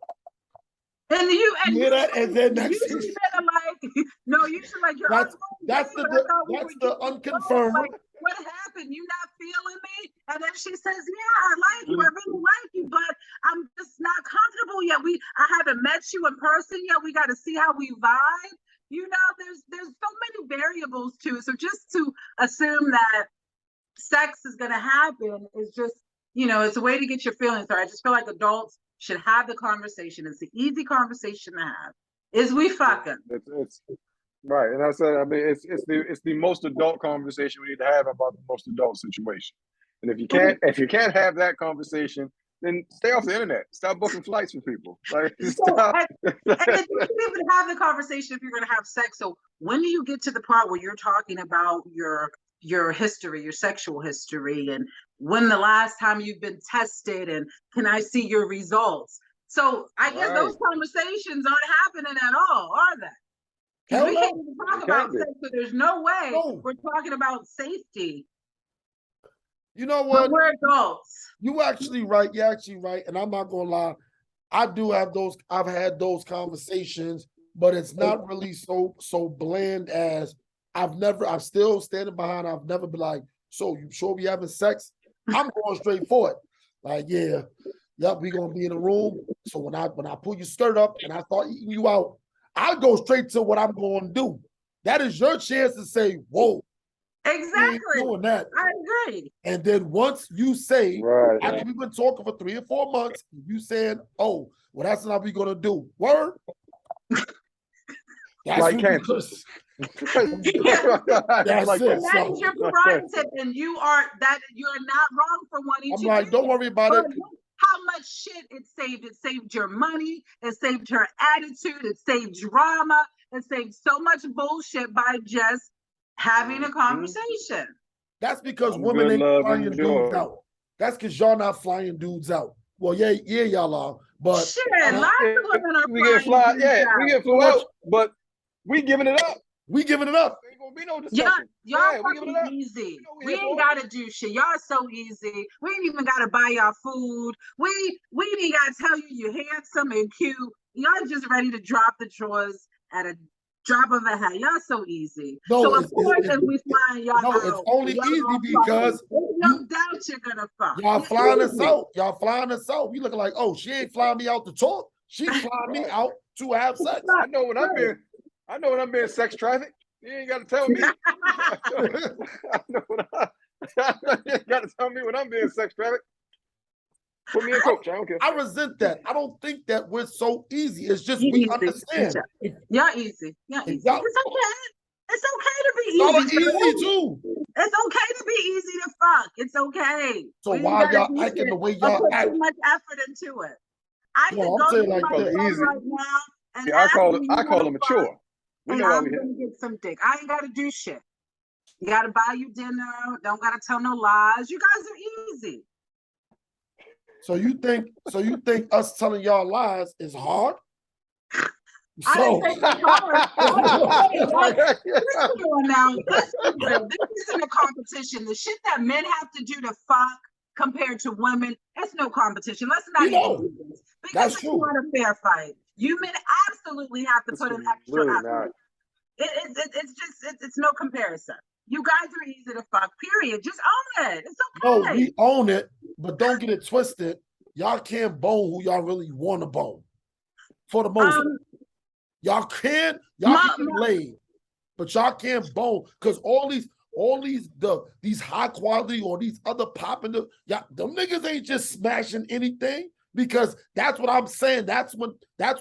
And you hear that, and then next you should like, no, you should like your that's the unconfirmed. Like, what happened? You not feeling me? And then she says, yeah, I like you. I really like you, but I'm just not comfortable yet. I haven't met you in person yet. We got to see how we vibe. You know, there's so many variables to it. So just to assume that sex is going to happen is just, you know, it's a way to get your feelings hurt. I just feel like adults should have the conversation. It's an easy conversation to have. Is we fucking? It's right, and I said, I mean, it's the most adult conversation we need to have about the most adult situation. And if you can't have that conversation, then stay off the internet. Stop booking flights for people. Like, stop. And you can even have the conversation if you're going to have sex. So when do you get to the part where you're talking about your history, your sexual history, and when the last time you've been tested, and can I see your results? So I guess those conversations aren't happening at all, are they? Because we can't even talk about sex, so there's no way we're talking about safety. You know what? But we're adults. You're actually right, and I'm not gonna lie. I've had those conversations, but it's not really so bland as I'm still standing behind. I've never been like, so you sure we having sex? I'm going straight for it. Like, yeah, yep, we gonna be in a room. So when I pull your skirt up and I start eating you out, I go straight to what I'm going to do. That is your chance to say, whoa. Exactly. Doing that. I agree. And then once you say, after we've been talking for 3 or 4 months, you saying, oh, well, that's not what we're going to do. Word? That's like Kansas. That's like it. That is your prerogative, and you're not wrong for wanting to. I'm like, don't worry about it. How much shit it saved. It saved your money. It saved her attitude. It saved drama. It saved so much bullshit by just having a conversation. That's because women ain't flying dudes out. That's because y'all not flying dudes out. Well, yeah, y'all are. But shit, lots of women are we get fly. Yeah, we get flew out, but we giving it up. We giving it up. Ain't gonna be no discussion. Y'all fucking easy. We ain't gotta do shit. Y'all so easy. We ain't even gotta buy y'all food. We ain't even gotta tell you you're handsome and cute. Y'all just ready to drop the drawers at a drop of a hat. Y'all so easy. No, so of course, if we flying y'all out, it's only easy because no doubt you're gonna fuck. Y'all flying us out. Y'all flying us out. We looking like, oh, she ain't flying me out to talk. She flying me out to have sex. I know when I'm being sex trafficked. You ain't got to tell me. I know You gotta tell me when I'm being sex trafficked. Put me in coach. I don't care. I resent that. I don't think that we're so easy. It's just You're we easy. understand. You're easy. You're easy. Y'all- It's okay. It's okay to be Y'all are easy. easy too. It's okay to be easy to fuck. It's okay. So We ain't why gotta y'all do acting shit the way or y'all put act? too much effort into it. I No, could I'm go saying to like my this. phone Easy. right now and Yeah, I ask call me it. you I call wanna it fuck, mature. We and know why I'm we here. gonna get some dick. I ain't gotta do shit. You gotta buy you dinner. Don't gotta tell no lies. You guys are easy. So you think us telling y'all lies is hard? I So didn't say it's hard. Come on now. Let's be real. This isn't a competition. The shit that men have to do to fuck compared to women, that's no competition. Let's not even do this. Because that's it's true. not a fair fight. You men absolutely have to put an extra really effort. It's no comparison. You guys are easy to fuck, period. Just own it. It's No, okay. we own it, but don't get it twisted. Y'all can't bone who y'all really want to bone. For the most part. Y'all can get laid, but y'all can't bone because all these high quality or these other popping them niggas ain't just smashing anything because that's what I'm saying. That's what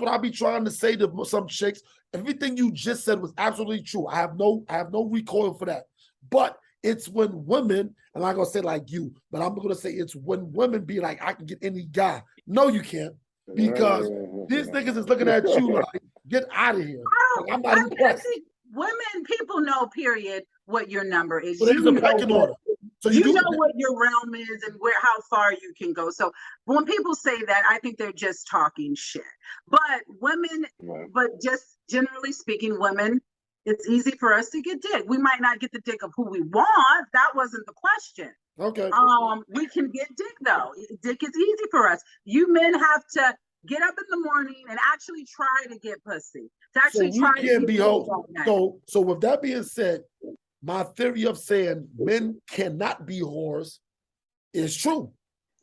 I be trying to say to some chicks. Everything you just said was absolutely true. I have no recoil for that. But it's when women, and I'm gonna say like you, but I'm gonna say it's when women be like, I can get any guy. No, you can't. Because these niggas is looking at you like, get out of here. I'm not impressed. Women, people know, period, what your number is. So there's a pecking order. So you know what your realm is and how far you can go. So when people say that, I think they're just talking shit. But women, but just generally speaking, women, it's easy for us to get dick. We might not get the dick of who we want. That wasn't the question. Okay. We can get dick though. Dick is easy for us. You men have to get up in the morning and actually try to get pussy. To actually so we can't be hoes. So with that being said, my theory of saying men cannot be whores is true.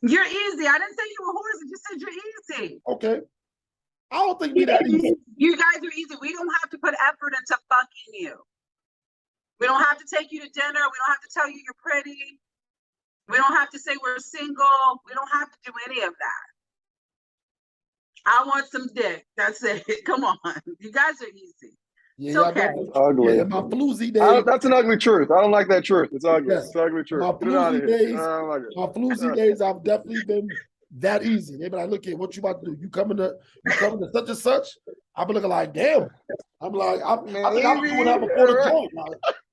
You're easy. I didn't say you were whores. I just said you're easy. Okay. I don't think we that easy. You guys are easy. We don't have to put effort into fucking you. We don't have to take you to dinner. We don't have to tell you you're pretty. We don't have to say we're single. We don't have to do any of that. I want some dick. That's it. Come on. You guys are easy. Yeah, it's okay. It's ugly. Yeah, my floozy days. That's an ugly truth. I don't like that truth. It's ugly. Yes. It's ugly truth. My floozy days, like my floozy days, I've definitely been that easy. They be like, look at what you about to do. You coming to such and such? I be looking like, damn. I'm like, I think I was doing that before the joint.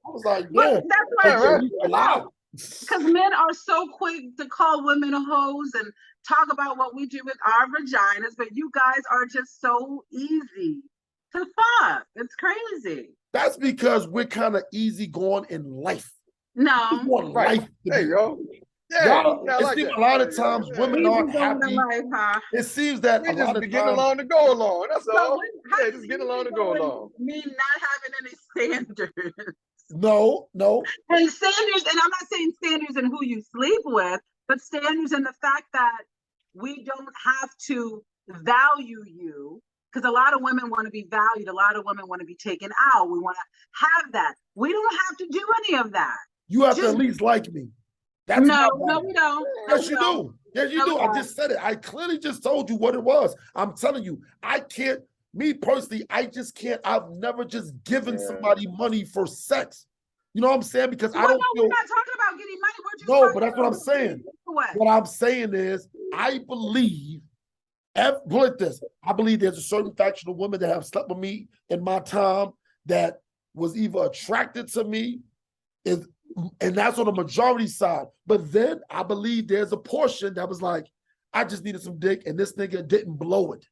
I was like, damn. That's why because men are so quick to call women hoes and talk about what we do with our vaginas, but you guys are just so easy to fuck. It's crazy. That's because we're kind of easy going in life. No. Life there you go. Yeah, it seems a lot of times women aren't happy. Life, huh? It seems that we a lot of getting along to go along. That's all. Yeah, just getting along to go along. Me not having any standards. No. And standards, and I'm not saying standards in who you sleep with, but standards in the fact that we don't have to value you. Because a lot of women want to be valued. A lot of women want to be taken out. We want to have that. We don't have to do any of that. You have to at least like me. That's no, we don't. Yes, you do. Yes, you do. I just said it. I clearly just told you what it was. I'm telling you, I can't, me personally, I just can't. I've never just given somebody money for sex. You know what I'm saying? Because I don't feel. We're not talking about getting money. We're just no, but that's what I'm saying. What I'm saying is, I believe, put this, I believe there's a certain faction of women that have slept with me in my time that was either attracted to me, and that's on the majority side. But then I believe there's a portion that was like, I just needed some dick, and this nigga didn't blow it.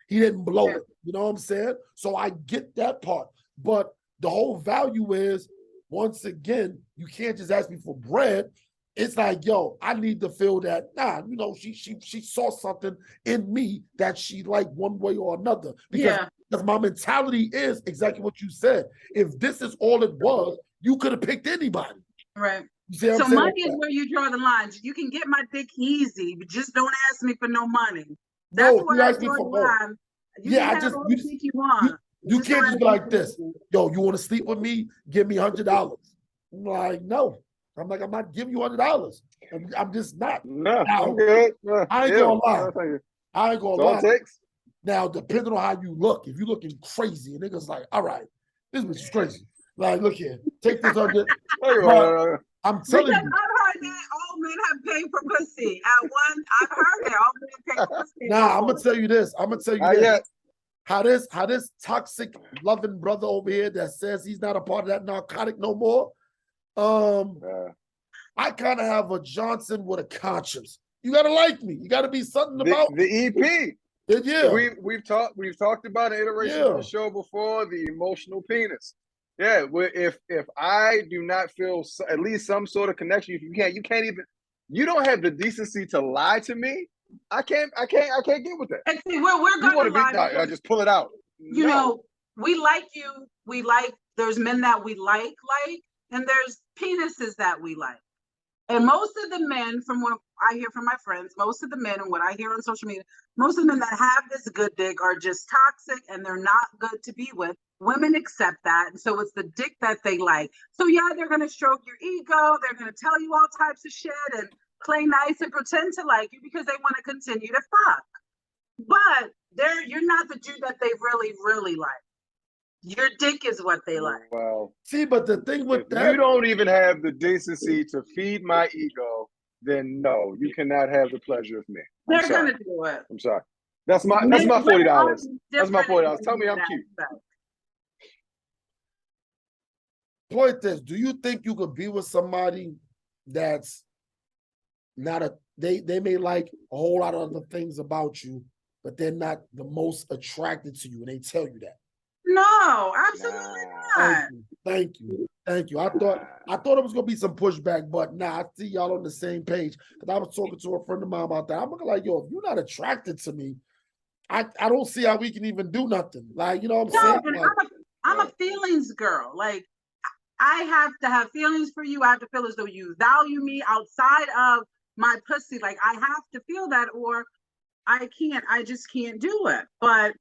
He didn't blow it. You know what I'm saying? So I get that part. But the whole value is, once again, you can't just ask me for bread. It's like, yo, I need to feel that, she saw something in me that she liked one way or another. Because my mentality is exactly what you said. If this is all it was, you could have picked anybody. Right. So money is where you draw the lines. You can get my dick easy, but just don't ask me for no money. That's where I draw the line. You want. You can't just be like this. Yo, you want to sleep with me? Give me $100. I'm like, no. I'm like, I'm not giving you $100. I'm just not. No, Now, I'm good. No, I ain't yeah, gonna lie. no, thank you. I ain't gonna That's all lie. it takes. Now, depending on how you look, if you're looking crazy, and niggas like, all right, this bitch is crazy. Like, look here, take this $100. But I'm telling Because you. I've heard that all men have paid for pussy. I've heard that all men pay for pussy. Nah, I'm gonna tell you this. Yet. How this toxic loving brother over here that says he's not a part of that narcotic no more. I kind of have a Johnson with a conscience. You gotta like me. You gotta be something about the EP. Yeah, we've talked about an iteration of the show before. The emotional penis. Yeah, if I do not feel at least some sort of connection, you don't have the decency to lie to me. I can't get with that. And see, we're gonna lie. I just pull it out. You know, we like you. We like. There's men that we like, and there's penises that we like. And most of the men, from what I hear from my friends, most of the men and what I hear on social media, most of the men that have this good dick are just toxic and they're not good to be with. Women accept that. And so it's the dick that they like. So yeah, they're going to stroke your ego. They're going to tell you all types of shit and play nice and pretend to like you because they want to continue to fuck. But you're not the dude that they really, really like. Your dick is what they like. Well, see, but the thing with that, you don't even have the decency to feed my ego, then no, you cannot have the pleasure of me. They're gonna do it. I'm sorry. That's my $40. That's my $40. Tell me I'm cute. Point this: do you think you could be with somebody that's not they may like a whole lot of other things about you, but they're not the most attracted to you, and they tell you that? No, absolutely not. Thank you. I thought it was gonna be some pushback, but nah, I see y'all on the same page. Because I was talking to a friend of mine about that. I'm looking like, yo, if you're not attracted to me, I don't see how we can even do nothing. Like, you know what I'm saying? Like, I'm a feelings girl. Like, I have to have feelings for you. I have to feel as though you value me outside of my pussy. Like, I have to feel that, or I just can't do it. But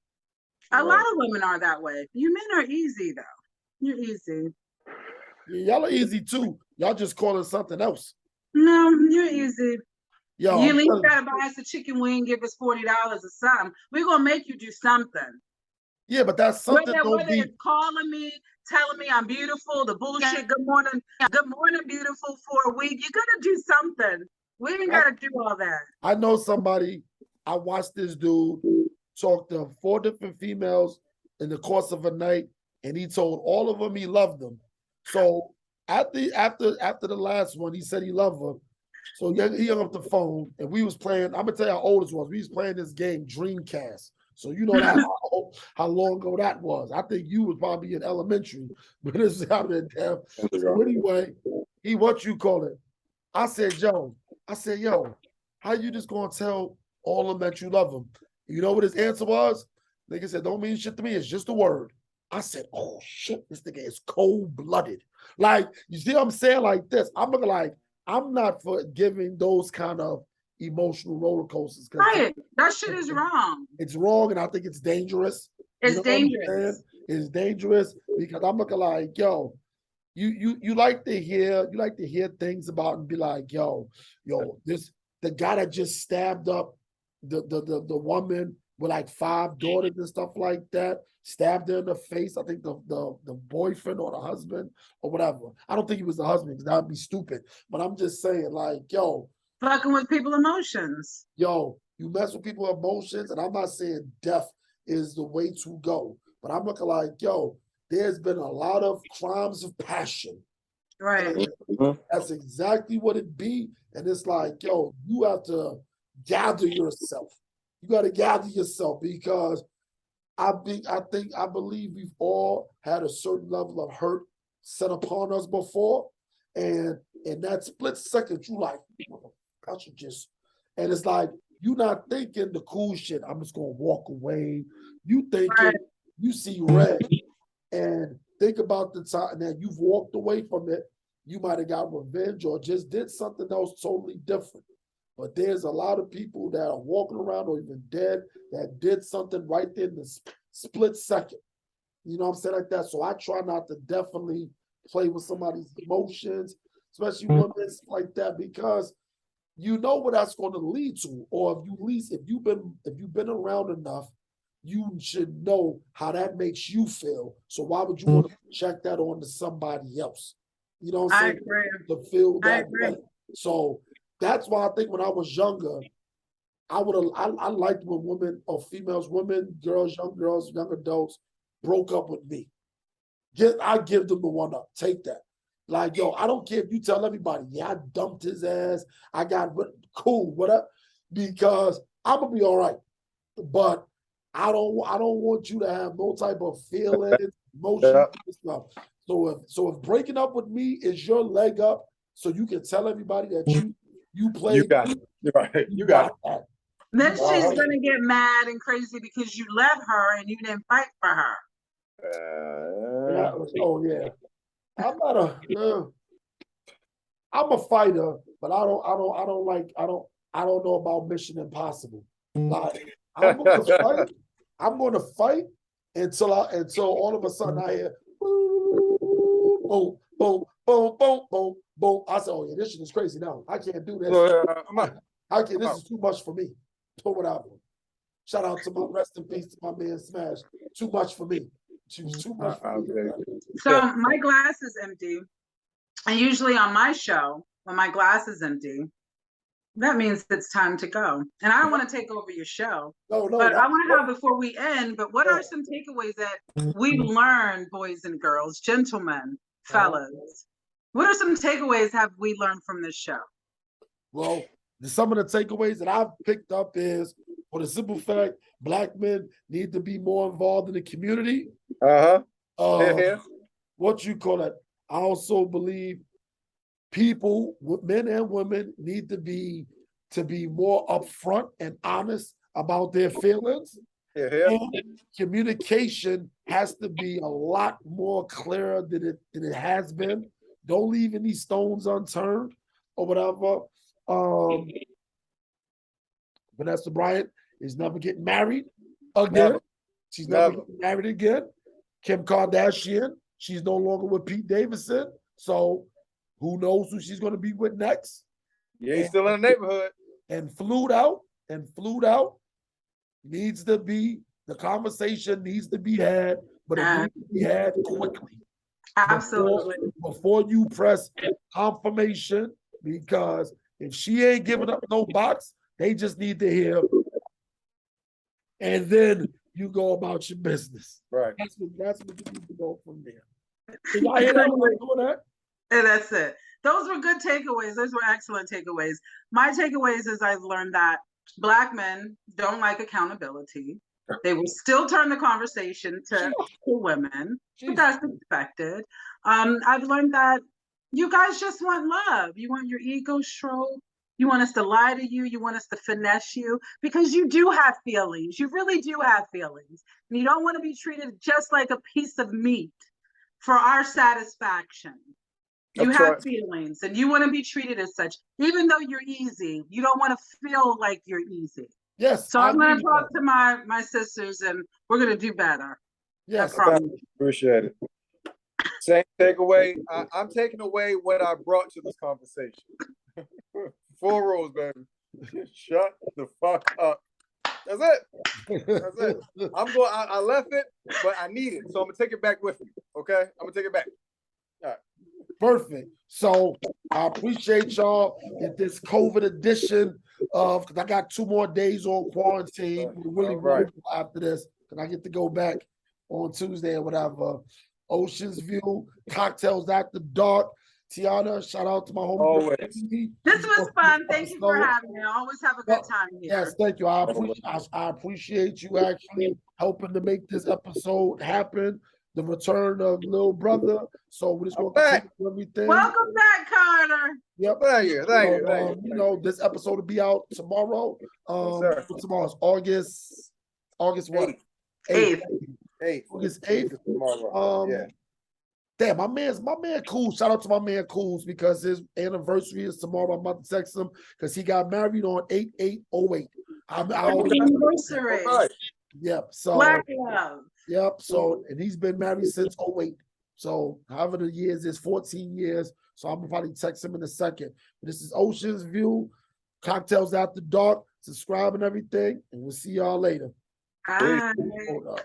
a lot of women are that way. You men are easy, though. You're easy. Yeah, y'all are easy, too. Y'all just call it something else. No, you're easy. Yo, you at least gotta buy us a chicken wing, give us $40 or something. We're gonna make you do something. Yeah, but that's something. Whether it's calling me, telling me I'm beautiful, the bullshit, good morning, beautiful for a week. You gotta do something. We ain't gotta do all that. I know somebody. I watched this dude talk to 4 different females in the course of a night, and he told all of them he loved them. So after the last one, he said he loved her. So he hung up the phone, and we was playing. I'm gonna tell you how old this was. We was playing this game, Dreamcast. So you know that how long ago that was. I think you was probably in elementary, but this is how it damn. So anyway, what you call it? I said, yo, how you just gonna tell all of them that you love them? You know what his answer was? Nigga said, don't mean shit to me. It's just a word. I said, oh shit, this nigga is cold-blooded. Like, you see what I'm saying? Like this. I'm looking like, I'm not for giving those kind of emotional roller coasters. Right. That shit is wrong. It's wrong, and I think it's dangerous. It's dangerous. It's dangerous because I'm looking like, yo, you like to hear things about and be like, yo, the guy that just stabbed up the woman with like 5 daughters and stuff like that, stabbed her in the face. I think the boyfriend or the husband or whatever. I don't think he was the husband because that would be stupid. But I'm just saying, like, yo, fucking with people's emotions. Yo, you mess with people's emotions, and I'm not saying death is the way to go, but I'm looking like, yo, there's been a lot of crimes of passion. Right. That's exactly what it be. And it's like, yo, you have to gather yourself. You got to gather yourself because I believe we've all had a certain level of hurt set upon us before. And in that split second, you like, I should just, and it's like, you're not thinking the cool shit. I'm just going to walk away. You thinking, you see red and think about the time that you've walked away from it. You might have got revenge or just did something else totally different. But there's a lot of people that are walking around or even dead that did something right there in the split second. You know what I'm saying? Like that. So I try not to definitely play with somebody's emotions. especially women like that, because you know what that's going to lead to. Or if you at least if you've been around enough, you should know how that makes you feel. So why would you want to check that on to somebody else? You know what I'm saying? I agree. To feel I that agree. way. So that's why I think when I was younger, I liked when women or females, girls, young adults broke up with me. I give them the one up. Take that. Like, yo, I don't care if you tell everybody, yeah, I dumped his ass. I got cool, whatever, because I'm gonna be all right. But I don't want you to have no type of feelings, emotions, stuff. So if breaking up with me is your leg up, so you can tell everybody that you played. You got it. Right. You got that. Then she's gonna get mad and crazy because you left her and you didn't fight for her. Oh yeah. I'm a fighter, but I don't know about Mission Impossible. Like I'm gonna fight until all of a sudden I hear boom, boom, boom, boom, boom, boom. I said, oh yeah, this shit is crazy now. I can't do this. This is too much for me. But whatever. Shout out to rest in peace to my man Smash. Too much for me. Too much for me. So my glass is empty. And usually on my show, when my glass is empty, that means it's time to go. And I don't want to take over your show. No, but I want to know before we end, but what are some takeaways that we learned, boys and girls, gentlemen, fellas? What are some takeaways have we learned from this show? Well, some of the takeaways that I've picked up is, for the simple fact, Black men need to be more involved in the community. What you call it? I also believe people, men and women, need to be more upfront and honest about their feelings. And communication has to be a lot more clearer than it has been. Don't leave any stones unturned or whatever. Vanessa Bryant is never getting married again. She's never getting married again. Kim Kardashian, she's no longer with Pete Davidson. So who knows who she's going to be with next? Yeah, he's still in the neighborhood. And flued out needs to be, the conversation needs to be had, but it needs to be had quickly. Absolutely. Before you press confirmation, because if she ain't giving up no box, they just need to hear, and then you go about your business. Right. That's what you need to go from there. Can y'all hear that? And that's it. Those were good takeaways. Those were excellent takeaways. My takeaways is I've learned that Black men don't like accountability. They will still turn the conversation to women, but that's expected. I've learned that you guys just want love. You want your ego stroked. You want us to lie to you. You want us to finesse you because you do have feelings. You really do have feelings. And you don't want to be treated just like a piece of meat for our satisfaction. You have feelings and you want to be treated as such, even though you're easy. You don't want to feel like you're easy. Yes. So I'm going to talk to my sisters and we're going to do better. Yes. Appreciate it. Same takeaway. I'm taking away what I brought to this conversation. 4 rules, baby. Shut the fuck up. That's it. I left it, but I need it. So I'm going to take it back with me. Okay? I'm going to take it back. All right. Perfect. So I appreciate y'all in this COVID edition of, because I got 2 more days on quarantine. We're really after this, because I get to go back on Tuesday or whatever. Ocean's View, Cocktails After Dark. Tiana, shout out to my home. This was fun. Thank you for having me. I always have a good time here. Yes, thank you. I appreciate you actually helping to make this episode happen. The return of little brother. So we're just going to continue everything. Welcome back, Carter. Yep. Thank you. You know, this episode will be out tomorrow. Tomorrow's August what? 8th. August 8th. Damn, my man Cool. Shout out to my man Cool because his anniversary is tomorrow. I'm about to text him because he got married on 8/8/08. Anniversary. Yep. So Black love. Yep. So, and he's been married since 08. So however the years is, 14 years. So I'm gonna probably text him in a second. But this is Oshin's View, Cocktails After Dark. Subscribe and everything, and we'll see y'all later. Bye. Hold up.